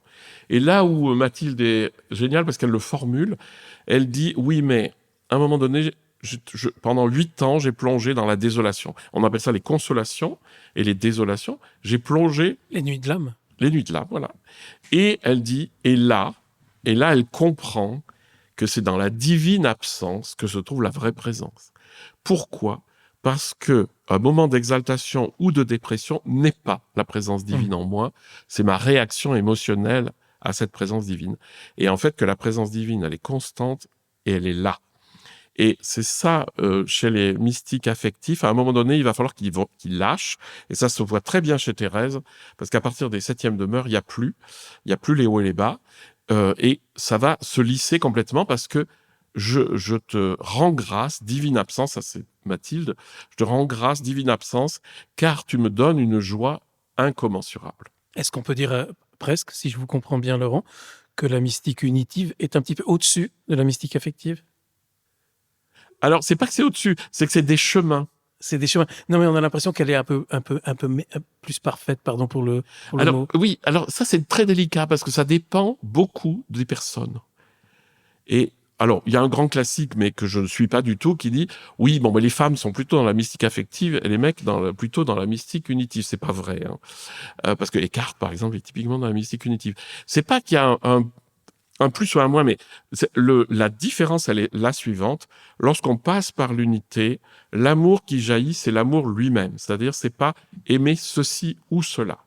Et là où Mathilde est géniale, parce qu'elle le formule, elle dit, oui, mais à un moment donné, pendant 8 ans, j'ai plongé dans la désolation. On appelle ça les consolations et les désolations. J'ai plongé... Les nuits de l'âme. Les nuits de l'âme, voilà. Et elle dit, et là, Et là, elle comprend que c'est dans la divine absence que se trouve la vraie présence. Pourquoi ? Parce que un moment d'exaltation ou de dépression n'est pas la présence divine en moi, c'est ma réaction émotionnelle à cette présence divine. Et en fait, que la présence divine, elle est constante et elle est là. Et c'est ça, chez les mystiques affectifs, à un moment donné, il va falloir qu'ils lâchent. Et ça se voit très bien chez Thérèse, parce qu'à partir des 7e demeures, il n'y a plus les hauts et les bas. Et ça va se lisser complètement parce que je te rends grâce, divine absence, ça c'est Mathilde, je te rends grâce, divine absence, car tu me donnes une joie incommensurable. Est-ce qu'on peut dire presque, si je vous comprends bien Laurent, que la mystique unitive est un petit peu au-dessus de la mystique affective ? Alors, c'est pas que c'est au-dessus, c'est que c'est des chemins. C'est des chemins. Non, mais on a l'impression qu'elle est un peu plus parfaite, pardon pour le mot. Oui, alors ça c'est très délicat parce que ça dépend beaucoup des personnes. Et alors, il y a un grand classique, mais que je ne suis pas du tout, qui dit oui, bon, mais les femmes sont plutôt dans la mystique affective et les mecs plutôt dans la mystique unitive. C'est pas vrai, hein. Parce que Eckhart, par exemple, est typiquement dans la mystique unitive. C'est pas qu'il y a un plus ou un moins, mais la différence, elle est la suivante. Lorsqu'on passe par l'unité, l'amour qui jaillit, c'est l'amour lui-même. C'est-à-dire, c'est pas aimer ceci ou cela.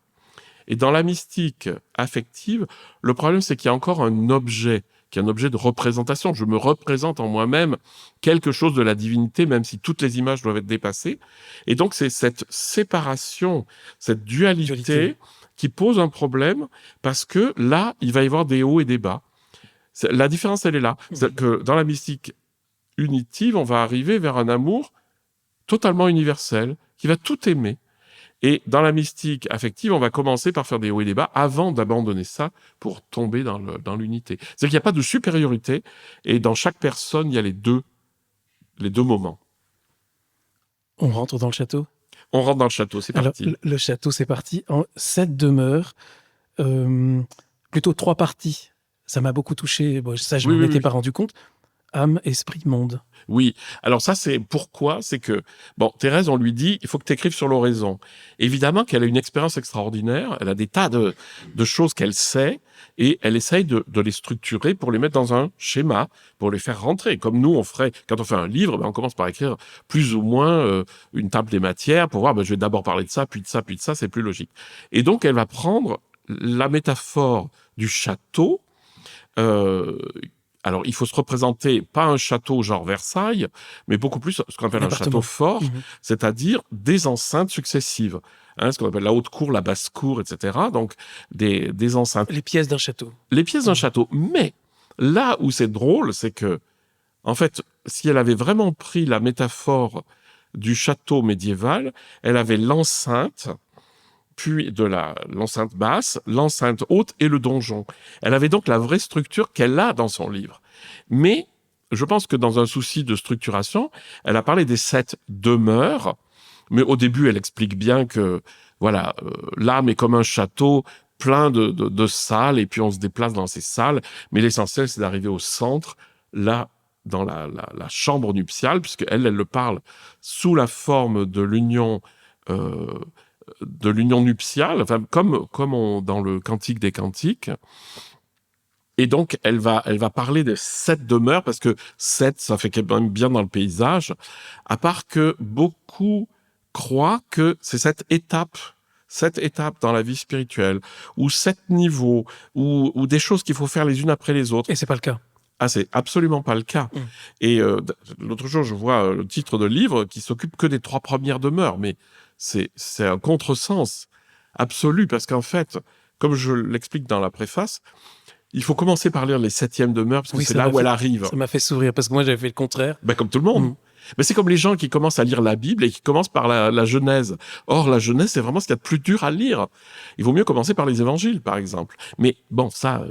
Et dans la mystique affective, le problème, c'est qu'il y a encore un objet, qui est un objet de représentation. Je me représente en moi-même quelque chose de la divinité, même si toutes les images doivent être dépassées. Et donc, c'est cette séparation, cette dualité qui pose un problème, parce que là, il va y avoir des hauts et des bas. La différence, elle est là. C'est que dans la mystique unitive, on va arriver vers un amour totalement universel, qui va tout aimer. Et dans la mystique affective, on va commencer par faire des hauts et des bas avant d'abandonner ça pour tomber dans l'unité. C'est-à-dire qu'il n'y a pas de supériorité, et dans chaque personne, il y a les deux moments. On rentre dans le château ? On rentre dans le château, c'est parti. Alors, le château, c'est parti en 7 demeures, plutôt 3 parties. Ça m'a beaucoup touché. Bon, ça, je ne m'en étais pas rendu compte. Âme, esprit, monde. Oui. Alors ça, c'est pourquoi. C'est que, bon, Thérèse, on lui dit, il faut que tu écrives sur l'oraison. Évidemment qu'elle a une expérience extraordinaire. Elle a des tas de choses qu'elle sait et elle essaye de les structurer pour les mettre dans un schéma, pour les faire rentrer. Comme nous, on ferait, quand on fait un livre, on commence par écrire plus ou moins une table des matières pour voir, je vais d'abord parler de ça, puis de ça, puis de ça, c'est plus logique. Et donc, elle va prendre la métaphore du château. Alors, il faut se représenter pas un château genre Versailles, mais beaucoup plus ce qu'on appelle un château fort, c'est-à-dire des enceintes successives. Ce qu'on appelle la haute cour, la basse cour, etc. Donc, des enceintes. Les pièces d'un château. Les pièces d'un château. Mais là où c'est drôle, c'est que, en fait, si elle avait vraiment pris la métaphore du château médiéval, elle avait l'enceinte, puis de l'enceinte basse, l'enceinte haute et le donjon. Elle avait donc la vraie structure qu'elle a dans son livre. Mais je pense que dans un souci de structuration, elle a parlé des 7 demeures, mais au début, elle explique bien que voilà, l'âme est comme un château plein de salles, et puis on se déplace dans ces salles, mais l'essentiel, c'est d'arriver au centre, là, dans la chambre nuptiale, puisqu'elle le parle sous la forme de l'union nuptiale, enfin, comme dans le Cantique des Cantiques. Et donc, elle va parler des 7 demeures, parce que 7, ça fait quand même bien dans le paysage, à part que beaucoup croient que c'est cette étape dans la vie spirituelle, ou 7 niveaux, ou des choses qu'il faut faire les unes après les autres. Et c'est pas le cas. Ah, c'est absolument pas le cas. Et l'autre jour, je vois le titre de livre qui s'occupe que des 3 premières demeures, mais c'est un contresens absolu, parce qu'en fait, comme je l'explique dans la préface, il faut commencer par lire les 7e demeures, parce que c'est là où elle arrive. Ça m'a fait sourire, parce que moi, j'avais fait le contraire. Comme tout le monde. Mais c'est comme les gens qui commencent à lire la Bible et qui commencent par la Genèse. Or, la Genèse, c'est vraiment ce qu'il y a de plus dur à lire. Il vaut mieux commencer par les évangiles, par exemple. Mais bon, ça,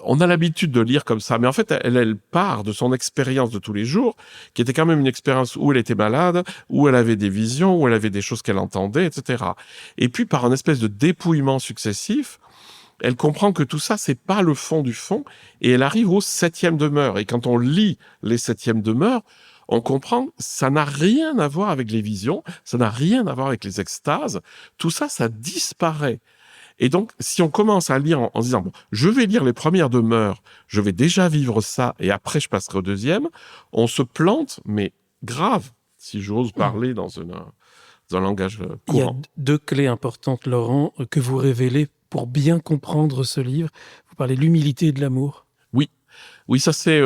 on a l'habitude de lire comme ça. Mais en fait, elle part de son expérience de tous les jours, qui était quand même une expérience où elle était malade, où elle avait des visions, où elle avait des choses qu'elle entendait, etc. Et puis, par un espèce de dépouillement successif, elle comprend que tout ça, c'est pas le fond du fond, et elle arrive aux 7e demeures. Et quand on lit les 7e demeures, on comprend que ça n'a rien à voir avec les visions, ça n'a rien à voir avec les extases. Tout ça, ça disparaît. Et donc, si on commence à lire en se disant, bon, je vais lire les premières demeures, je vais déjà vivre ça, et après je passerai au deuxième, on se plante, mais grave, si j'ose parler dans un langage Il y a courant. 2 clés importantes, Laurent, que vous révélez pour bien comprendre ce livre. Vous parlez de l'humilité et de l'amour. Oui, ça c'est...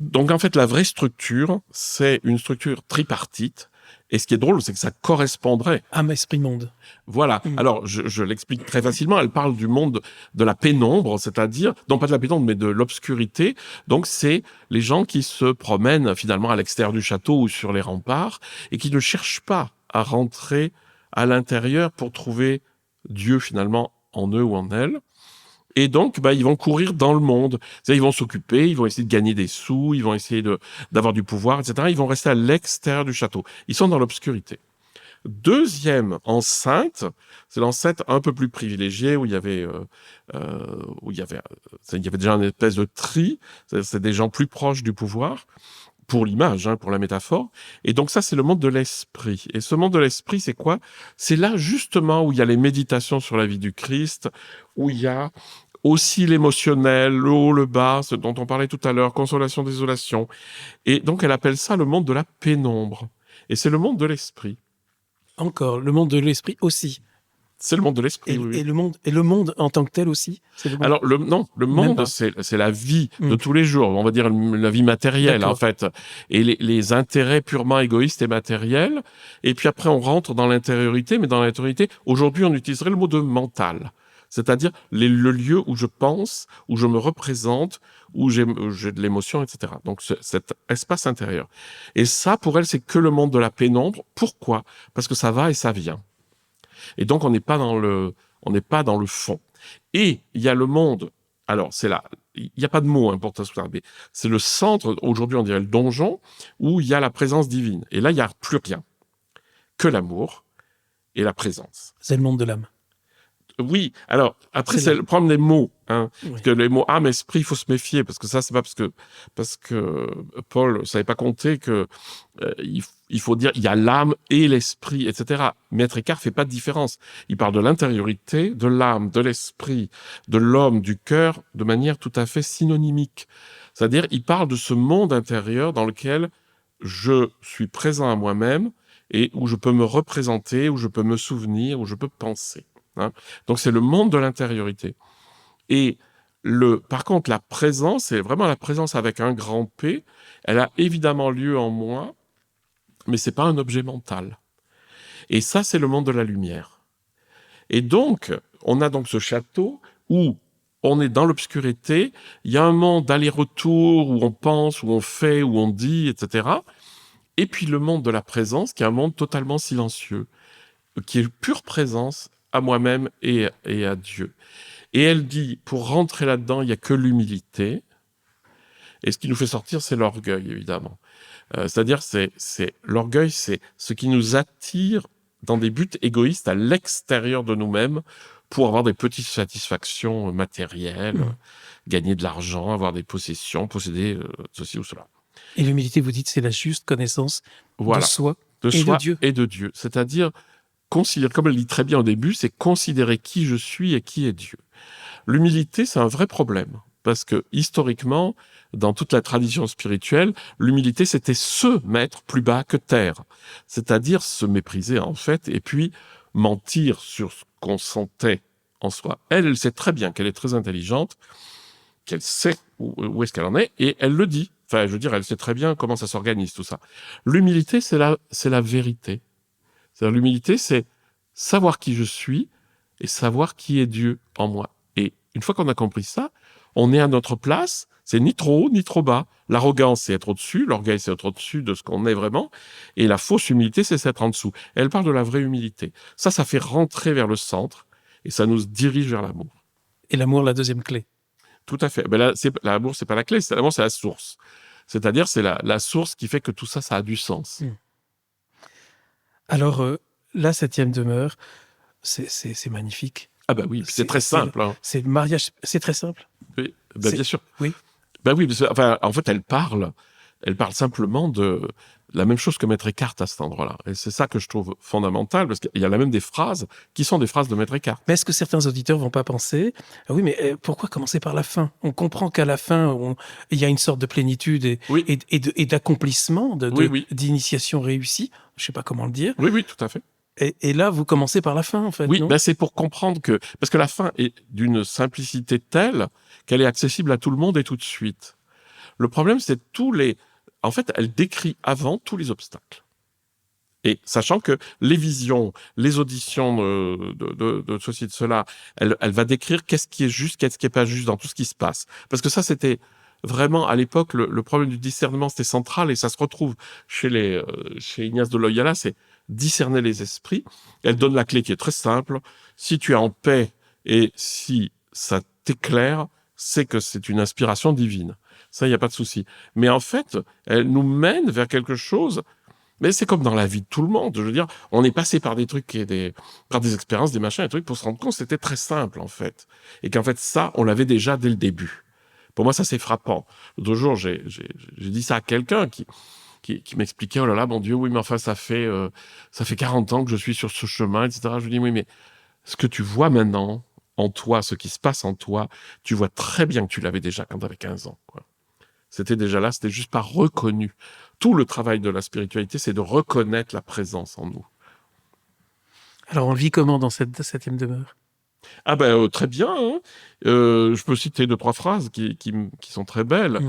Donc en fait, la vraie structure, c'est une structure tripartite. Et ce qui est drôle, c'est que ça correspondrait. Âme, esprit, monde. Voilà. Alors, je l'explique très facilement. Elle parle du monde de la pénombre, c'est-à-dire, non pas de la pénombre, mais de l'obscurité. Donc, c'est les gens qui se promènent finalement à l'extérieur du château ou sur les remparts et qui ne cherchent pas à rentrer à l'intérieur pour trouver Dieu finalement en eux ou en elles. Et donc, ils vont courir dans le monde. C'est-à-dire, ils vont s'occuper, ils vont essayer de gagner des sous, ils vont essayer d'avoir du pouvoir, etc. Ils vont rester à l'extérieur du château. Ils sont dans l'obscurité. Deuxième enceinte, c'est l'enceinte un peu plus privilégiée où il y avait déjà une espèce de tri. C'est des gens plus proches du pouvoir, pour l'image, pour la métaphore. Et donc ça, c'est le monde de l'esprit. Et ce monde de l'esprit, c'est quoi? C'est là justement où il y a les méditations sur la vie du Christ, où il y a aussi l'émotionnel, le haut, le bas, ce dont on parlait tout à l'heure, consolation, désolation. Et donc elle appelle ça le monde de la pénombre. Et c'est le monde de l'esprit. Encore, le monde de l'esprit aussi. C'est le monde de l'esprit, oui. Et le monde en tant que tel aussi. C'est le monde. Alors, le monde, c'est la vie de tous les jours. On va dire la vie matérielle, D'accord. en fait. Et les intérêts purement égoïstes et matériels. Et puis après, on rentre dans l'intériorité. Mais dans l'intériorité, aujourd'hui, on utiliserait le mot de mental. C'est-à-dire le lieu où je pense, où je me représente, où j'ai de l'émotion, etc. Donc, cet espace intérieur. Et ça, pour elle, c'est que le monde de la pénombre. Pourquoi? Parce que ça va et ça vient. Et donc, on n'est pas dans le fond. Et il y a le monde. Alors, c'est là. Il n'y a pas de mot pour ça, mais c'est le centre. Aujourd'hui, on dirait le donjon où il y a la présence divine. Et là, il n'y a plus rien que l'amour et la présence. C'est le monde de l'âme. Oui. Alors après, c'est le problème des mots. Oui. Parce que les mots âme, esprit, il faut se méfier parce que ça, c'est pas parce que Paul savait pas compter que il faut dire il y a l'âme et l'esprit, etc. Maître Eckhart fait pas de différence. Il parle de l'intériorité, de l'âme, de l'esprit, de l'homme, du cœur, de manière tout à fait synonymique. C'est-à-dire, il parle de ce monde intérieur dans lequel je suis présent à moi-même et où je peux me représenter, où je peux me souvenir, où je peux penser. Donc, c'est le monde de l'intériorité. Et par contre, la présence, c'est vraiment la présence avec un grand P. Elle a évidemment lieu en moi, mais c'est pas un objet mental. Et ça, c'est le monde de la lumière. Et donc, on a donc ce château où on est dans l'obscurité. Il y a un monde d'aller-retour où on pense, où on fait, où on dit, etc. Et puis le monde de la présence, qui est un monde totalement silencieux, qui est pure présence à moi-même et à Dieu. Et elle dit, pour rentrer là-dedans, il n'y a que l'humilité. Et ce qui nous fait sortir, c'est l'orgueil, évidemment. C'est-à-dire, l'orgueil, c'est ce qui nous attire dans des buts égoïstes à l'extérieur de nous-mêmes pour avoir des petites satisfactions matérielles, gagner de l'argent, avoir des possessions, posséder ceci ou cela. Et l'humilité, vous dites, c'est la juste connaissance de soi et de Dieu. C'est-à-dire, comme elle dit très bien au début, c'est considérer qui je suis et qui est Dieu. L'humilité, c'est un vrai problème. Parce que, historiquement, dans toute la tradition spirituelle, l'humilité, c'était se mettre plus bas que terre. C'est-à-dire se mépriser, en fait, et puis mentir sur ce qu'on sentait en soi. Elle sait très bien qu'elle est très intelligente, qu'elle sait où est-ce qu'elle en est, et elle le dit. Enfin, je veux dire, elle sait très bien comment ça s'organise, tout ça. L'humilité, c'est la vérité. C'est-à-dire, l'humilité, c'est savoir qui je suis et savoir qui est Dieu en moi. Et une fois qu'on a compris ça, on est à notre place, c'est ni trop haut ni trop bas. L'arrogance, c'est être au-dessus, l'orgueil, c'est être au-dessus de ce qu'on est vraiment, et la fausse humilité, c'est être en dessous. Et elle parle de la vraie humilité. Ça fait rentrer vers le centre, et ça nous dirige vers l'amour. Et l'amour, la deuxième clé. Tout à fait. Mais là, l'amour, c'est pas la clé, l'amour, c'est la source. C'est-à-dire, c'est la source qui fait que tout ça, ça a du sens. Alors, la 7e demeure, c'est magnifique. Ah bah oui, c'est très simple. C'est le mariage, c'est très simple. Oui, bien sûr. Oui. Oui, en fait, elle parle Elle parle simplement de la même chose que Maître Eckhart à cet endroit-là. Et c'est ça que je trouve fondamental, parce qu'il y a là même des phrases qui sont des phrases de Maître Eckhart. Mais est-ce que certains auditeurs vont pas penser, ah oui, mais pourquoi commencer par la fin? On comprend qu'à la fin, il y a une sorte de plénitude Oui. et d'accomplissement, Oui. d'initiation réussie. Je sais pas comment le dire. Oui, tout à fait. Et là, vous commencez par la fin, en fait, Oui, non? c'est pour comprendre que... Parce que la fin est d'une simplicité telle qu'elle est accessible à tout le monde et tout de suite. Le problème, c'est En fait, elle décrit avant tous les obstacles. Et sachant que les visions, les auditions de ceci, de cela, elle va décrire qu'est-ce qui est juste, qu'est-ce qui est pas juste dans tout ce qui se passe. Parce que ça, c'était vraiment, à l'époque, le problème du discernement, c'était central, et ça se retrouve chez Ignace de Loyola, c'est discerner les esprits. Elle donne la clé qui est très simple. Si tu es en paix et si ça t'éclaire, c'est que c'est une inspiration divine. Ça, il n'y a pas de souci. Mais en fait, elle nous mène vers quelque chose. Mais c'est comme dans la vie de tout le monde. Je veux dire, on est passé par des trucs par des expériences, des machins, des trucs pour se rendre compte que c'était très simple, en fait. Et qu'en fait, ça, on l'avait déjà dès le début. Pour moi, ça, c'est frappant. L'autre jour, j'ai dit ça à quelqu'un qui m'expliquait, oh là là, mon Dieu, oui, mais enfin, ça fait 40 ans que je suis sur ce chemin, etc. Je lui dis, oui, mais ce que tu vois maintenant en toi, ce qui se passe en toi, tu vois très bien que tu l'avais déjà quand tu avais 15 ans, quoi. C'était déjà là, c'était juste pas reconnu. Tout le travail de la spiritualité, c'est de reconnaître la présence en nous. Alors, on le vit comment dans cette 7e demeure? Très bien. Hein. Je peux citer 2-3 phrases qui sont très belles.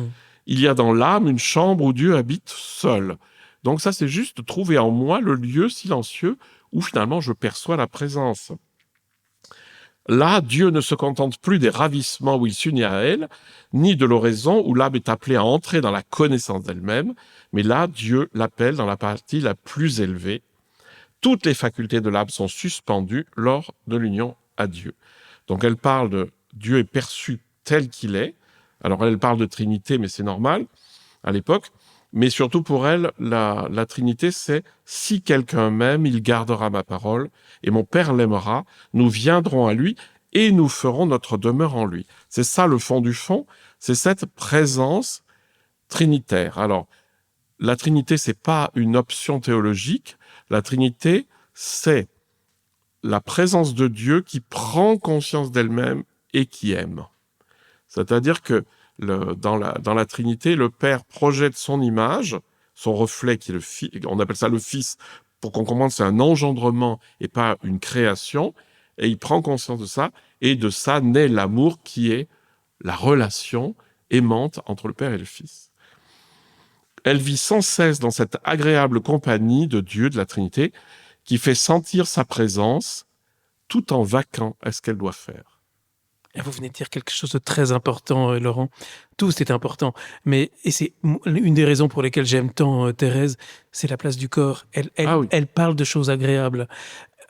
Il y a dans l'âme une chambre où Dieu habite seul. Donc ça, c'est juste trouver en moi le lieu silencieux où finalement je perçois la présence. Là, Dieu ne se contente plus des ravissements où il s'unit à elle, ni de l'oraison où l'âme est appelée à entrer dans la connaissance d'elle-même, mais là, Dieu l'appelle dans la partie la plus élevée. Toutes les facultés de l'âme sont suspendues lors de l'union à Dieu. Donc elle parle de Dieu est perçu tel qu'il est. Alors elle parle de Trinité, mais c'est normal à l'époque. Mais surtout pour elle, la Trinité, c'est « si quelqu'un m'aime, il gardera ma parole, et mon Père l'aimera, nous viendrons à lui, et nous ferons notre demeure en lui. » C'est ça le fond du fond, c'est cette présence trinitaire. Alors, la Trinité, c'est pas une option théologique, la Trinité, c'est la présence de Dieu qui prend conscience d'elle-même et qui aime. C'est-à-dire que dans la Trinité, le Père projette son image, son reflet, qui est le Fils, on appelle ça le Fils, pour qu'on comprenne que c'est un engendrement et pas une création, et il prend conscience de ça, et de ça naît l'amour qui est la relation aimante entre le Père et le Fils. Elle vit sans cesse dans cette agréable compagnie de Dieu, de la Trinité, qui fait sentir sa présence tout en vaquant à ce qu'elle doit faire. Et vous venez de dire quelque chose de très important, Laurent. Tout est important. Et c'est une des raisons pour lesquelles j'aime tant Thérèse, c'est la place du corps. Elle parle de choses agréables.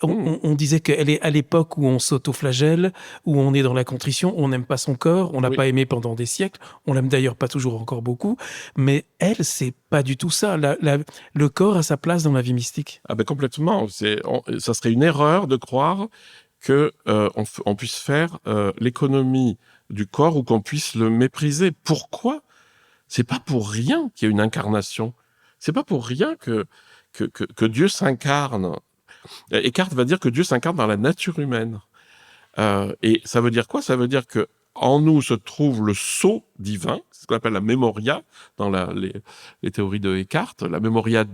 On disait qu'elle est à l'époque où on s'autoflagelle, où on est dans la contrition, on n'aime pas son corps, on l'a pas aimé pendant des siècles, on l'aime d'ailleurs pas toujours encore beaucoup, mais elle, c'est pas du tout ça. Le corps a sa place dans la vie mystique. Complètement. Ça serait une erreur de croire qu'on puisse faire l'économie du corps ou qu'on puisse le mépriser. Pourquoi ? C'est pas pour rien qu'il y a une incarnation. C'est pas pour rien que Dieu s'incarne. Eckhart va dire que Dieu s'incarne dans la nature humaine. Et ça veut dire quoi ? Ça veut dire que en nous se trouve le sceau divin, c'est ce qu'on appelle la memoria dans les théories de Eckhart. La memoria,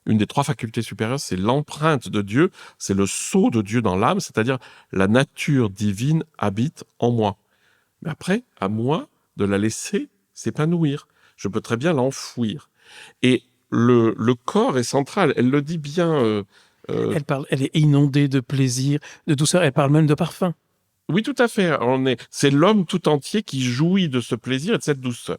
une des 3 facultés supérieures, c'est l'empreinte de Dieu, c'est le sceau de Dieu dans l'âme, c'est-à-dire la nature divine habite en moi. Mais après, à moi de la laisser s'épanouir. Je peux très bien l'enfouir. Et le corps est central. Elle le dit bien. Elle est inondée de plaisir, de douceur. Elle parle même de parfum. Oui, tout à fait. C'est l'homme tout entier qui jouit de ce plaisir et de cette douceur.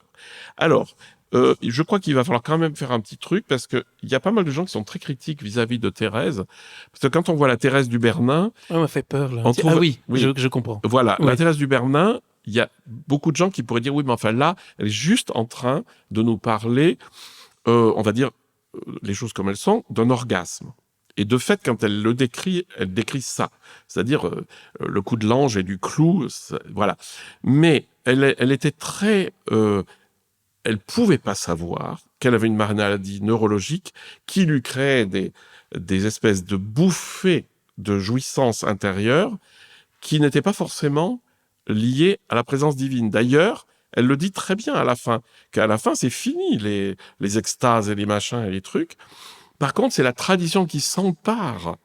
Alors, je crois qu'il va falloir quand même faire un petit truc parce qu'il y a pas mal de gens qui sont très critiques vis-à-vis de Thérèse. Parce que quand on voit la Thérèse du Bernin... Ça m'a fait peur, là. Oui. Je comprends. Voilà, la Thérèse du Bernin, il y a beaucoup de gens qui pourraient dire, oui, mais enfin là, elle est juste en train de nous parler, on va dire, les choses comme elles sont, d'un orgasme. Et de fait, quand elle le décrit, elle décrit ça. C'est-à-dire le coup de l'ange et du clou, voilà. Mais elle était très elle pouvait pas savoir qu'elle avait une maladie neurologique qui lui créait des espèces de bouffées de jouissance intérieure qui n'étaient pas forcément liées à la présence divine. D'ailleurs, elle le dit très bien à la fin, qu'à la fin, c'est fini, les extases et les machins et les trucs. Par contre, c'est la tradition qui s'empare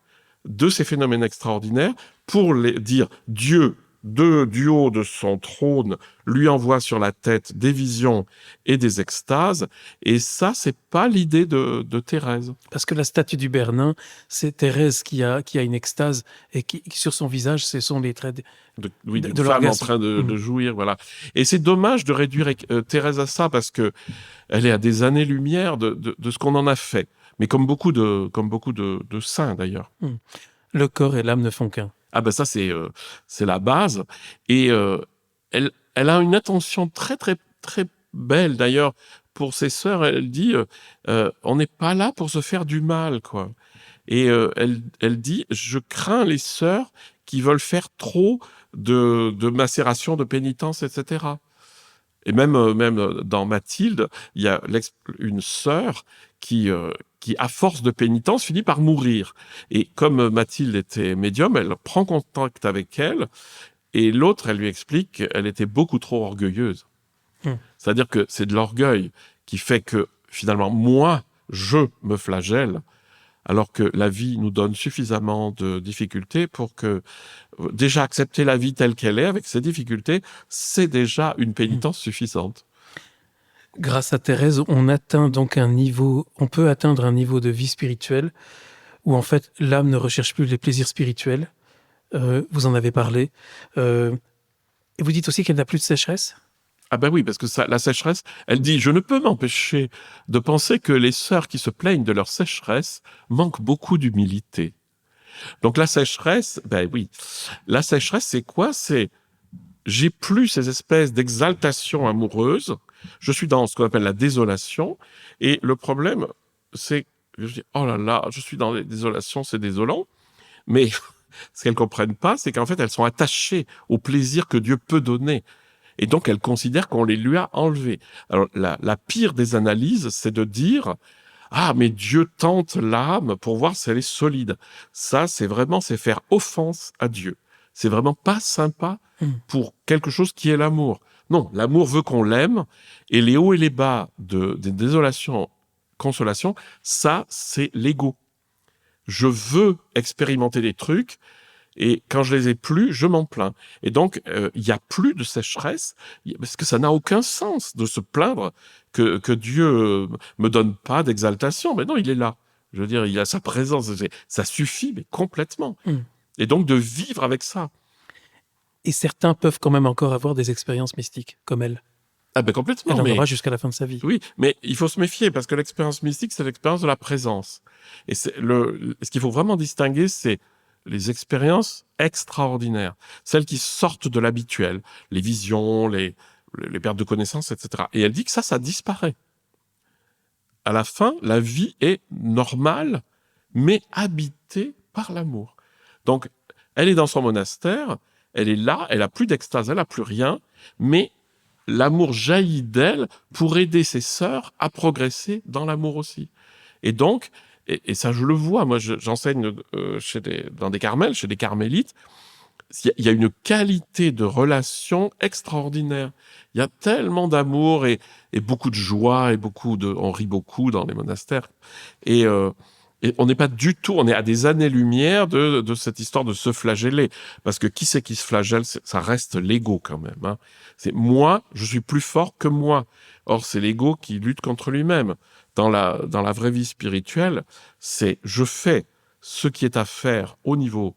de ces phénomènes extraordinaires pour dire Dieu, du haut de son trône, lui envoie sur la tête des visions et des extases. Et ça, c'est pas l'idée de Thérèse. Parce que la statue du Bernin, c'est Thérèse qui a une extase et qui sur son visage, ce sont les traits D'une de femme en l'orgasme. train de jouir, voilà. Et c'est dommage de réduire Thérèse à ça parce que elle est à des années-lumière de ce qu'on en a fait. Mais comme beaucoup de saints d'ailleurs. Le corps et l'âme ne font qu'un. Ah ben ça c'est la base. Et elle a une attention très très très belle d'ailleurs pour ses sœurs. Elle dit on n'est pas là pour se faire du mal, quoi. Et elle dit je crains les sœurs qui veulent faire trop de macération, de pénitence, etc. Et même dans Mathilde, il y a une sœur qui, à force de pénitence, finit par mourir. Et comme Mathilde était médium, elle prend contact avec elle, et l'autre, elle lui explique qu'elle était beaucoup trop orgueilleuse. C'est-à-dire que c'est de l'orgueil qui fait que, finalement, moi, je me flagelle, alors que la vie nous donne suffisamment de difficultés pour que déjà accepter la vie telle qu'elle est, avec ses difficultés, c'est déjà une pénitence suffisante. Grâce à Thérèse, on peut atteindre un niveau de vie spirituelle où en fait l'âme ne recherche plus les plaisirs spirituels. Vous en avez parlé. Et vous dites aussi qu'elle n'a plus de sécheresse ? Ah ben oui, parce que la sécheresse, elle dit « Je ne peux m'empêcher de penser que les sœurs qui se plaignent de leur sécheresse manquent beaucoup d'humilité. » Donc la sécheresse, ben oui, la sécheresse, c'est quoi ? C'est j'ai plus ces espèces d'exaltation amoureuse, je suis dans ce qu'on appelle la désolation, et le problème, c'est que je dis « Oh là là, je suis dans les désolations, c'est désolant. » Mais ce qu'elles comprennent pas, c'est qu'en fait, elles sont attachées au plaisir que Dieu peut donner. Et donc, elle considère qu'on les lui a enlevés. Alors, la pire des analyses, c'est de dire « Ah, mais Dieu tente l'âme pour voir si elle est solide. » Ça, c'est faire offense à Dieu. C'est vraiment pas sympa pour quelque chose qui est l'amour. Non, l'amour veut qu'on l'aime, et les hauts et les bas des désolations, consolations, ça, c'est l'ego. Je veux expérimenter des trucs, et quand je les ai plus, je m'en plains. Et donc, il y a plus de sécheresse, parce que ça n'a aucun sens de se plaindre que Dieu me donne pas d'exaltation. Mais non, il est là. Je veux dire, il y a sa présence. Ça suffit, mais complètement. Et donc, de vivre avec ça. Et certains peuvent quand même encore avoir des expériences mystiques, comme elle. Ah ben complètement. Elle en aura jusqu'à la fin de sa vie. Oui, mais il faut se méfier, parce que l'expérience mystique, c'est l'expérience de la présence. Et ce qu'il faut vraiment distinguer, c'est les expériences extraordinaires, celles qui sortent de l'habituel, les visions, les pertes de connaissances, etc. Et elle dit que ça disparaît. À la fin, la vie est normale, mais habitée par l'amour. Donc, elle est dans son monastère, elle est là, elle a plus d'extase, elle a plus rien, mais l'amour jaillit d'elle pour aider ses sœurs à progresser dans l'amour aussi. Et donc, et ça je le vois, moi j'enseigne dans des carmels, chez des carmélites, il y a une qualité de relation extraordinaire. Il y a tellement d'amour et beaucoup de joie et on rit beaucoup dans les monastères. Et on n'est pas du tout, on est à des années-lumière de cette histoire de se flageller. Parce que qui c'est qui se flagelle ? Ça reste l'ego quand même. Hein. C'est moi, je suis plus fort que moi. Or, c'est l'ego qui lutte contre lui-même. Dans la vraie vie spirituelle, c'est je fais ce qui est à faire au niveau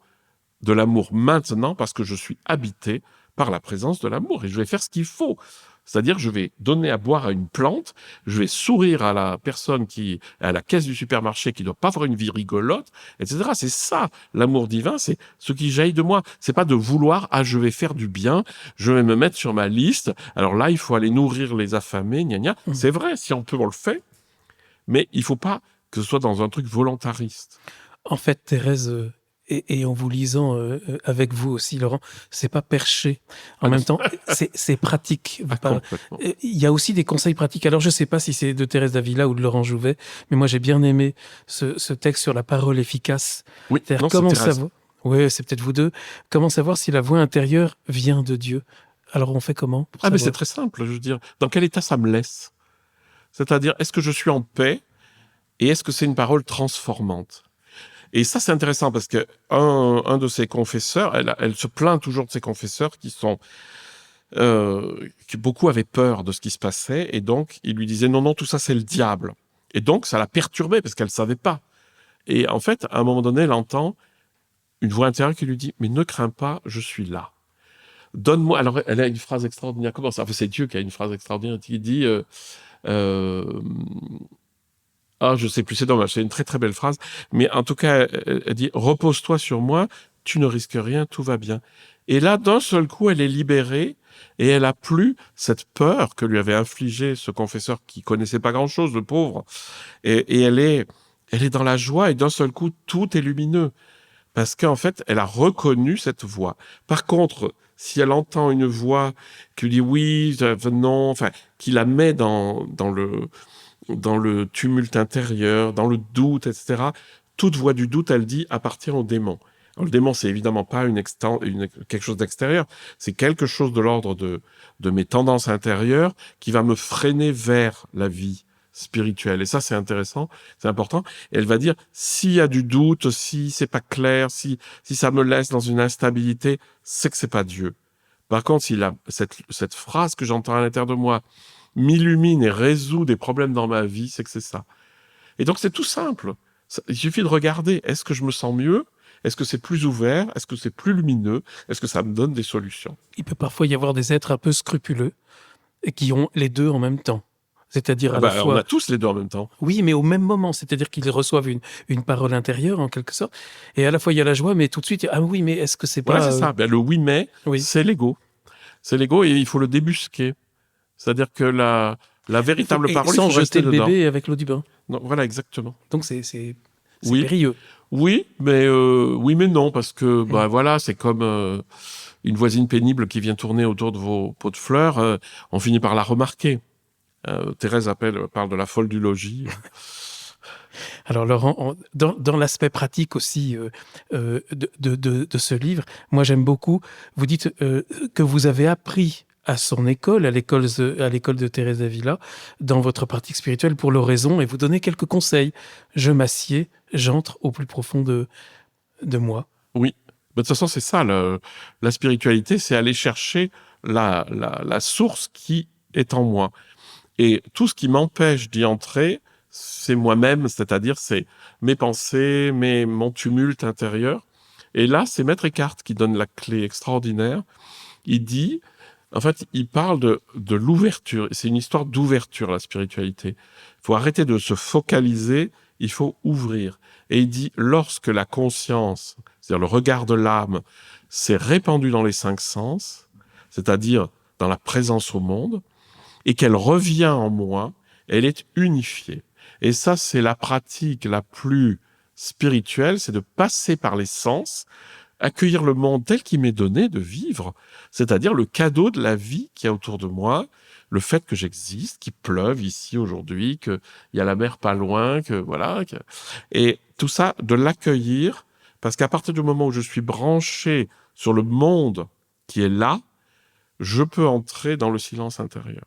de l'amour maintenant parce que je suis habité par la présence de l'amour et je vais faire ce qu'il faut. C'est-à-dire, je vais donner à boire à une plante, je vais sourire à la personne qui est à la caisse du supermarché qui ne doit pas avoir une vie rigolote, etc. C'est ça, l'amour divin, c'est ce qui jaillit de moi. C'est pas de vouloir, je vais faire du bien, je vais me mettre sur ma liste. Alors là, il faut aller nourrir les affamés, gna gna. C'est vrai, si on peut, on le fait. Mais il faut pas que ce soit dans un truc volontariste. En fait, Thérèse et en vous lisant avec vous aussi, Laurent, c'est pas perché. En même temps, c'est pratique. Complètement. Il y a aussi des conseils pratiques. Alors, je sais pas si c'est de Thérèse d'Avila ou de Laurent Jouvet, mais moi, j'ai bien aimé ce texte sur la parole efficace. Oui, C'est-à-dire, non, c'est comment Thérèse. savoir... Oui, c'est peut-être vous deux. Comment savoir si la voix intérieure vient de Dieu? Alors, on fait comment pour Mais savoir c'est très simple, je veux dire. Dans quel état ça me laisse? C'est-à-dire, est-ce que je suis en paix et est-ce que c'est une parole transformante? Et ça, c'est intéressant parce que un de ses confesseurs, elle se plaint toujours de ses confesseurs qui beaucoup avaient peur de ce qui se passait, et donc il lui disait non, tout ça c'est le diable. Et donc ça l'a perturbée parce qu'elle savait pas. Et en fait, à un moment donné, elle entend une voix intérieure qui lui dit mais ne crains pas, je suis là. Donne-moi. Alors elle a une phrase extraordinaire. Comment ça? Enfin, c'est Dieu qui a une phrase extraordinaire qui dit je sais plus, c'est dommage, c'est une très très belle phrase, mais en tout cas, elle dit « Repose-toi sur moi, tu ne risques rien, tout va bien ». Et là, d'un seul coup, elle est libérée et elle a plus cette peur que lui avait infligée ce confesseur qui connaissait pas grand-chose, le pauvre. Et elle est dans la joie et d'un seul coup, tout est lumineux. Parce qu'en fait, elle a reconnu cette voix. Par contre, si elle entend une voix qui lui dit « Oui, non », enfin, qui la met dans le tumulte intérieur, dans le doute, etc. Toute voix du doute, elle dit, appartient au démon. Alors, le démon, c'est évidemment pas quelque chose d'extérieur, c'est quelque chose de l'ordre de mes tendances intérieures qui va me freiner vers la vie spirituelle. Et ça, c'est intéressant, c'est important. Et elle va dire, s'il y a du doute, si c'est pas clair, si ça me laisse dans une instabilité, c'est que c'est pas Dieu. Par contre, si cette phrase que j'entends à l'intérieur de moi m'illumine et résout des problèmes dans ma vie, c'est que c'est ça. Et donc c'est tout simple. Il suffit de regarder, est-ce que je me sens mieux? Est-ce que c'est plus ouvert? Est-ce que c'est plus lumineux? Est-ce que ça me donne des solutions? Il peut parfois y avoir des êtres un peu scrupuleux et qui ont les deux en même temps. C'est-à-dire à la fois... On a tous les deux en même temps. Oui, mais au même moment. C'est-à-dire qu'ils reçoivent une parole intérieure, en quelque sorte. Et à la fois, il y a la joie, mais tout de suite, ah oui, mais est-ce que c'est pas... Voilà, c'est ça. Le oui, mais, oui. c'est l'ego. C'est l'ego et il faut le débusquer. C'est-à-dire que la véritable parole, sans il faut jeter rester le dedans. bébé avec l'eau du bain. Non, voilà, exactement. Donc c'est Oui. périlleux. Oui, mais non, parce que voilà, c'est comme une voisine pénible qui vient tourner autour de vos pots de fleurs. On finit par la remarquer. Thérèse parle de la folle du logis. Alors Laurent, dans l'aspect pratique aussi de ce livre, moi j'aime beaucoup, vous dites que vous avez appris à son école, à l'école de Thérèse d'Avila, dans votre pratique spirituelle pour l'oraison, et vous donnez quelques conseils. Je m'assieds, j'entre au plus profond de moi. Oui, de toute façon c'est ça, la spiritualité, c'est aller chercher la source qui est en moi. Et tout ce qui m'empêche d'y entrer, c'est moi-même, c'est-à-dire c'est mes pensées, mon tumulte intérieur. Et là, c'est Maître Eckhart qui donne la clé extraordinaire. Il dit, en fait, il parle de l'ouverture. C'est une histoire d'ouverture, la spiritualité. Il faut arrêter de se focaliser, il faut ouvrir. Et il dit, lorsque la conscience, c'est-à-dire le regard de l'âme, s'est répandu dans les 5 sens, c'est-à-dire dans la présence au monde, et qu'elle revient en moi, elle est unifiée. Et ça, c'est la pratique la plus spirituelle, c'est de passer par les sens, accueillir le monde tel qu'il m'est donné de vivre, c'est-à-dire le cadeau de la vie qu'il y a autour de moi, le fait que j'existe, qu'il pleuve ici aujourd'hui, qu'il y a la mer pas loin, et tout ça, de l'accueillir, parce qu'à partir du moment où je suis branché sur le monde qui est là, je peux entrer dans le silence intérieur.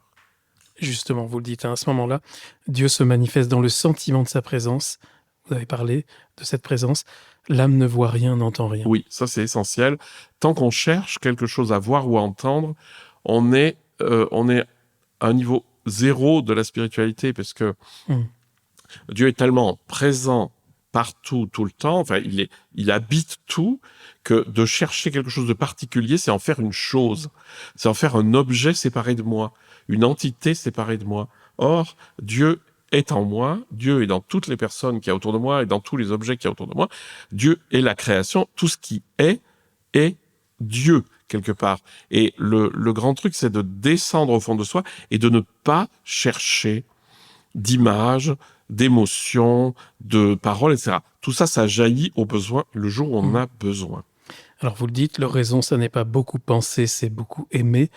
Justement, vous le dites, à ce moment-là, Dieu se manifeste dans le sentiment de sa présence. Vous avez parlé de cette présence. L'âme ne voit rien, n'entend rien. Oui, ça c'est essentiel. Tant qu'on cherche quelque chose à voir ou à entendre, on est à un niveau zéro de la spiritualité, parce que Dieu est tellement présent partout, tout le temps, enfin, il habite tout, que de chercher quelque chose de particulier, c'est en faire une chose. C'est en faire un objet séparé de moi, une entité séparée de moi. Or, Dieu est en moi, Dieu est dans toutes les personnes qu'il y a autour de moi et dans tous les objets qu'il y a autour de moi. Dieu est la création, tout ce qui est Dieu, quelque part. Et le grand truc, c'est de descendre au fond de soi et de ne pas chercher d'images, d'émotions, de paroles, etc. Tout ça, ça jaillit au besoin le jour où on en a besoin. Alors vous le dites, l'oraison, ça n'est pas beaucoup penser, c'est beaucoup aimer.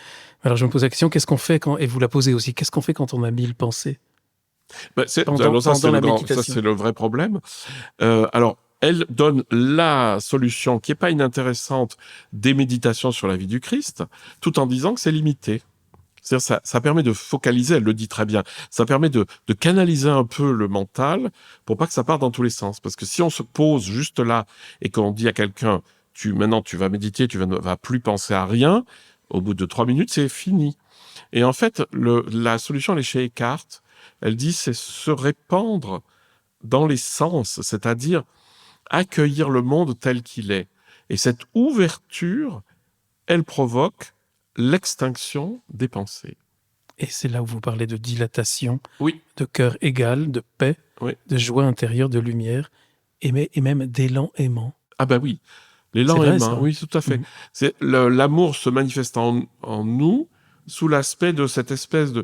Alors je me pose la question, qu'est-ce qu'on fait quand, et vous la posez aussi, qu'est-ce qu'on fait quand on a 1000 pensées Alors ça, pendant la ça, méditation? c'est le vrai problème. Alors, elle donne la solution qui est pas inintéressante des méditations sur la vie du Christ, tout en disant que c'est limité. C'est-à-dire, ça permet de focaliser, elle le dit très bien, ça permet de canaliser un peu le mental pour pas que ça parte dans tous les sens. Parce que si on se pose juste là et qu'on dit à quelqu'un, maintenant tu vas méditer, tu vas plus penser à rien, au bout de 3 minutes, c'est fini. Et en fait, la solution, elle est chez Eckhart. Elle dit, c'est se répandre dans les sens, c'est-à-dire accueillir le monde tel qu'il est. Et cette ouverture, elle provoque l'extinction des pensées. Et c'est là où vous parlez de dilatation, Oui. de cœur égal, de paix, Oui. de joie intérieure, de lumière, et même d'élan aimant. Ah ben oui, l'élan C'est vrai, aimant, ça. oui, tout à fait. C'est l'amour se manifeste en nous sous l'aspect de cette espèce de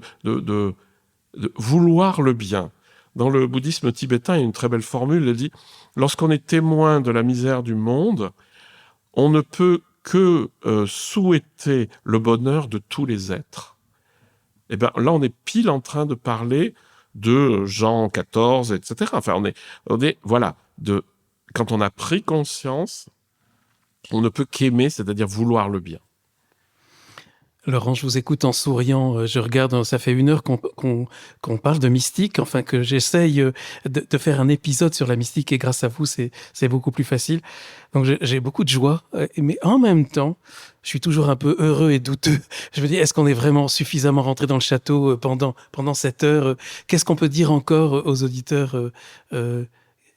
vouloir le bien. Dans le bouddhisme tibétain, il y a une très belle formule, elle dit « Lorsqu'on est témoin de la misère du monde, on ne peut que souhaiter le bonheur de tous les êtres. » Et bien là, on est pile en train de parler de Jean XIV, etc. Enfin, on est voilà, quand on a pris conscience, on ne peut qu'aimer, c'est-à-dire vouloir le bien. Laurent, je vous écoute en souriant. Je regarde, ça fait 1 heure qu'on parle de mystique, enfin que j'essaye de faire un épisode sur la mystique et grâce à vous, c'est beaucoup plus facile. Donc j'ai beaucoup de joie, mais en même temps, je suis toujours un peu heureux et douteux. Je me dis, est-ce qu'on est vraiment suffisamment rentré dans le château pendant cette heure? Qu'est-ce qu'on peut dire encore aux auditeurs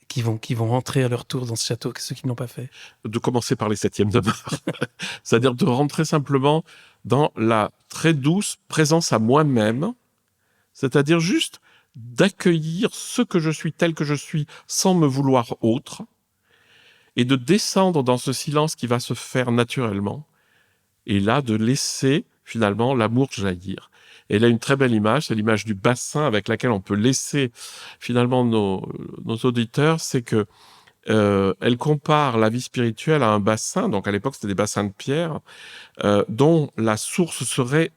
qui vont rentrer à leur tour dans ce château, ceux qui ne l'ont pas fait? De commencer par les 7e demeures. C'est-à-dire de rentrer simplement dans la très douce présence à moi-même, c'est-à-dire juste d'accueillir ce que je suis tel que je suis sans me vouloir autre, et de descendre dans ce silence qui va se faire naturellement, et là de laisser finalement l'amour jaillir. Et elle a une très belle image, c'est l'image du bassin avec laquelle on peut laisser finalement nos auditeurs, c'est que elle compare la vie spirituelle à un bassin, donc à l'époque c'était des bassins de pierre, dont la source serait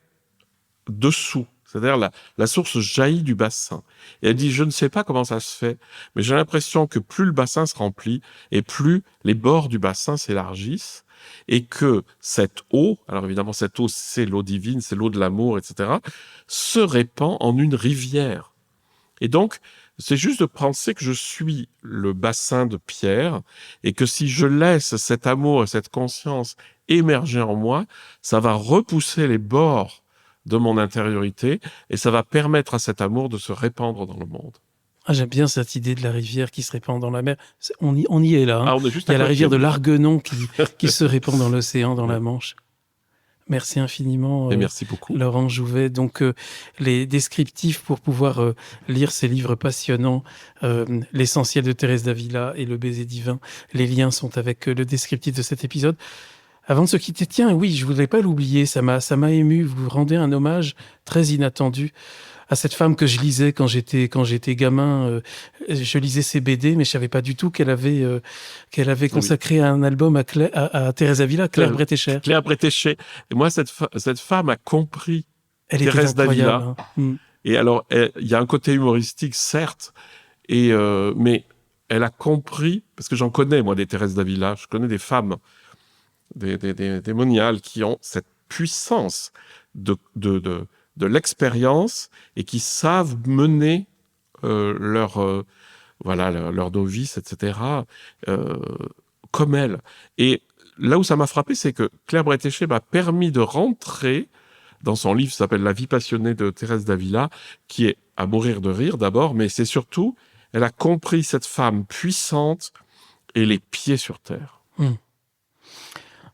dessous, c'est-à-dire la source jaillit du bassin. Et elle dit, je ne sais pas comment ça se fait, mais j'ai l'impression que plus le bassin se remplit, et plus les bords du bassin s'élargissent, et que cette eau, alors évidemment cette eau c'est l'eau divine, c'est l'eau de l'amour, etc., se répand en une rivière. Et donc, c'est juste de penser que je suis le bassin de pierre et que si je laisse cet amour et cette conscience émerger en moi, ça va repousser les bords de mon intériorité et ça va permettre à cet amour de se répandre dans le monde. Ah, j'aime bien cette idée de la rivière qui se répand dans la mer. On y est là. Hein. Ah, on est juste Il y a la côté, rivière de l'Arguenon qui se répand dans l'océan, dans la Manche. Merci infiniment, et merci beaucoup. Laurent Jouvet. Donc, les descriptifs pour pouvoir lire ces livres passionnants, L'essentiel de Thérèse d'Avila et Le baiser divin, les liens sont avec le descriptif de cet épisode. Avant de se quitter, tiens, oui, je ne voudrais pas l'oublier, ça m'a ému. Vous rendez un hommage très inattendu à cette femme que je lisais quand j'étais gamin. Je lisais ses BD, mais je savais pas du tout qu'elle avait consacré un album à Thérèse d'Avila, Claire Bretécher. Claire Bretécher. Et moi, cette femme a compris Elle Thérèse était incroyable. d'Avila. Hein. Et alors, il y a un côté humoristique, certes, mais elle a compris, parce que j'en connais, moi, des Thérèse d'Avila, je connais des femmes, des moniales qui ont cette puissance de l'expérience et qui savent mener leur novice, etc., comme elle. Et là où ça m'a frappé, c'est que Claire Bretécher m'a permis de rentrer dans son livre qui s'appelle « La vie passionnée de Thérèse d'Avila », qui est à mourir de rire d'abord, mais c'est surtout, elle a compris cette femme puissante et les pieds sur terre.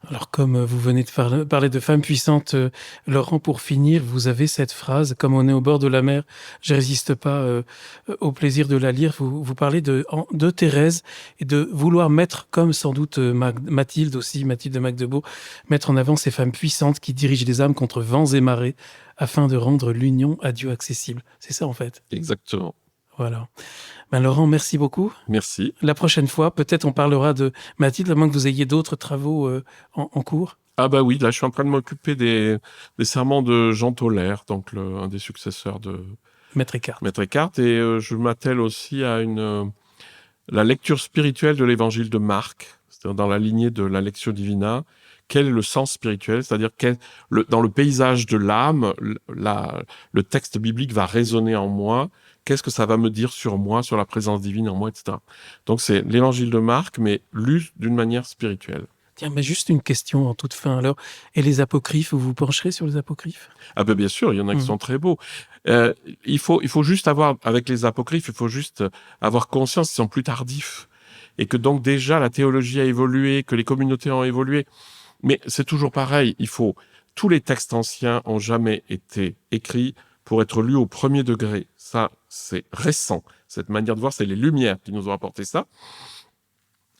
Alors, comme vous venez de parler de femmes puissantes, Laurent, pour finir, vous avez cette phrase, comme on est au bord de la mer, je résiste pas au plaisir de la lire. Vous parlez de Thérèse et de vouloir mettre, comme sans doute Mathilde aussi, Mathilde de Magdebourg, mettre en avant ces femmes puissantes qui dirigent les âmes contre vents et marées afin de rendre l'union à Dieu accessible. C'est ça, en fait. Exactement. Voilà. Ben, Laurent, merci beaucoup. Merci. La prochaine fois, peut-être on parlera de Mathilde, à moins que vous ayez d'autres travaux en cours. Ah bah oui, là je suis en train de m'occuper des sermons de Jean Tolaire, donc un des successeurs de Maître Eckhart. Maître Eckhart, et je m'attelle aussi à la lecture spirituelle de l'évangile de Marc, c'est-à-dire dans la lignée de la Lectio Divina. Quel est le sens spirituel, c'est-à-dire dans le paysage de l'âme, le texte biblique va résonner en moi. Qu'est-ce que ça va me dire sur moi, sur la présence divine en moi, etc. Donc c'est l'évangile de Marc, mais lu d'une manière spirituelle. Tiens, mais juste une question en toute fin alors. Et les apocryphes, vous vous pencherez sur les apocryphes? Ah ben bien sûr, il y en a qui sont très beaux. Il faut juste avoir, avec les apocryphes, il faut juste avoir conscience qu'ils sont plus tardifs. Et que donc déjà la théologie a évolué, que les communautés ont évolué. Mais c'est toujours pareil, tous les textes anciens ont jamais été écrits pour être lus au premier degré. Ça, c'est récent. Cette manière de voir, c'est les Lumières qui nous ont apporté ça.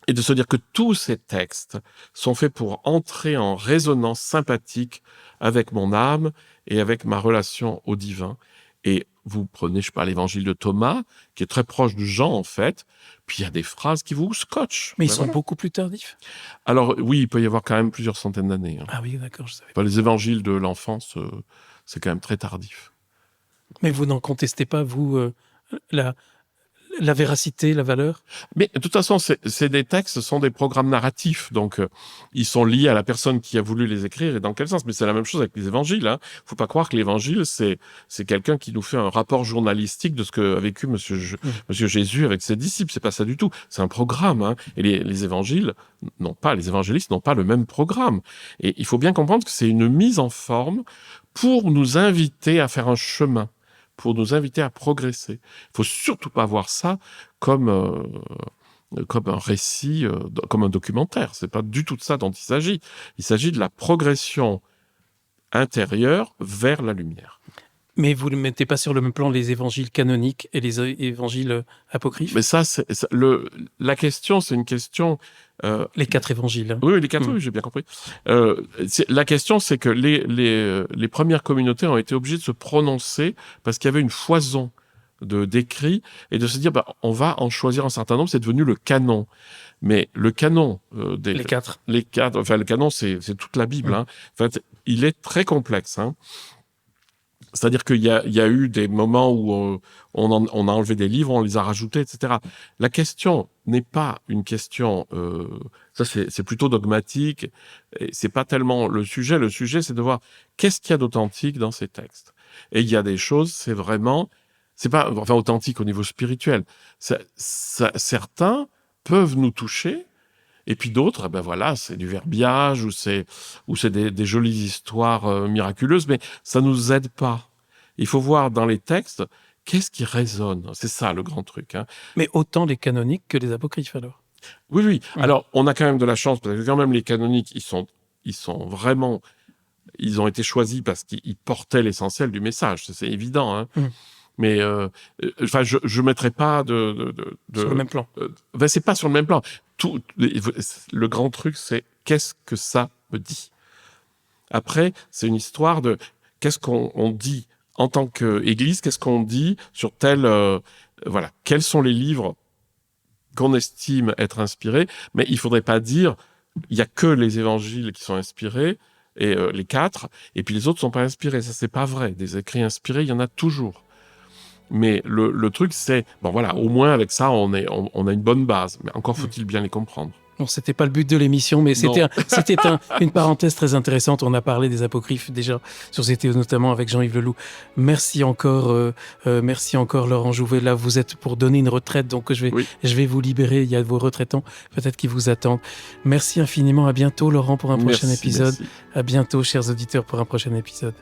Et de se dire que tous ces textes sont faits pour entrer en résonance sympathique avec mon âme et avec ma relation au divin. Et vous prenez, je sais pas, l'évangile de Thomas, qui est très proche de Jean, en fait, puis il y a des phrases qui vous scotchent. Mais ils sont beaucoup plus tardifs? Alors oui, il peut y avoir quand même plusieurs centaines d'années. Ah oui, d'accord, je savais pas. Les évangiles de l'enfance, c'est quand même très tardif. Mais vous n'en contestez pas, vous, la véracité, la valeur? Mais de toute façon, c'est des textes, ce sont des programmes narratifs, donc ils sont liés à la personne qui a voulu les écrire et dans quel sens. Mais c'est la même chose avec les évangiles. Hein. Faut pas croire que l'évangile, c'est quelqu'un qui nous fait un rapport journalistique de ce qu'a vécu Monsieur Jésus avec ses disciples. C'est pas ça du tout. C'est un programme. Hein. Et les évangiles les évangélistes n'ont pas le même programme. Et il faut bien comprendre que c'est une mise en forme pour nous inviter à faire un chemin, pour nous inviter à progresser. Il faut surtout pas voir ça comme un récit, comme un documentaire. C'est pas du tout de ça dont il s'agit. Il s'agit de la progression intérieure vers la lumière. Mais vous ne mettez pas sur le même plan les évangiles canoniques et les évangiles apocryphes? Mais ça, la question, c'est une question... les 4 évangiles. Hein. Oui, les 4, oui, j'ai bien compris. La question, c'est que les premières communautés ont été obligées de se prononcer parce qu'il y avait une foison d'écrits et de se dire, on va en choisir un certain nombre, c'est devenu le canon. Mais le canon... les 4. Enfin, le canon, c'est toute la Bible. Hein. En fait, il est très complexe, hein. C'est-à-dire qu'il y a eu des moments où on a enlevé des livres, on les a rajoutés, etc. La question n'est pas une question... ça, c'est plutôt dogmatique. Et c'est pas tellement le sujet. Le sujet, c'est de voir qu'est-ce qu'il y a d'authentique dans ces textes. Et il y a des choses, c'est vraiment... C'est pas authentique au niveau spirituel. Certains peuvent nous toucher, et puis d'autres, c'est du verbiage ou c'est des jolies histoires miraculeuses, mais ça nous aide pas. Il faut voir dans les textes qu'est-ce qui résonne. C'est ça le grand truc. Hein. Mais autant les canoniques que les apocryphes alors. Oui. Alors on a quand même de la chance parce que quand même les canoniques, ils sont vraiment, ils ont été choisis parce qu'ils portaient l'essentiel du message. C'est évident. Hein. Mais je mettrai pas sur le même plan. C'est pas sur le même plan. Le grand truc, c'est qu'est-ce que ça me dit. Après, c'est une histoire de qu'est-ce qu'on dit en tant qu'Église, qu'est-ce qu'on dit sur quels sont les livres qu'on estime être inspirés. Mais il faudrait pas dire il y a que les évangiles qui sont inspirés et les 4, et puis les autres sont pas inspirés. Ça, c'est pas vrai. Des écrits inspirés, il y en a toujours. Mais le truc, c'est... au moins avec ça, on a une bonne base. Mais encore faut-il bien les comprendre. Bon, c'était pas le but de l'émission, mais c'était une parenthèse très intéressante. On a parlé des apocryphes déjà sur CTO, notamment avec Jean-Yves Leloup. Merci encore Laurent Jouvet. Là, vous êtes pour donner une retraite, donc je vais vous libérer. Il y a vos retraitants peut-être qui vous attendent. Merci infiniment. À bientôt, Laurent, pour un prochain épisode. Merci. À bientôt, chers auditeurs, pour un prochain épisode.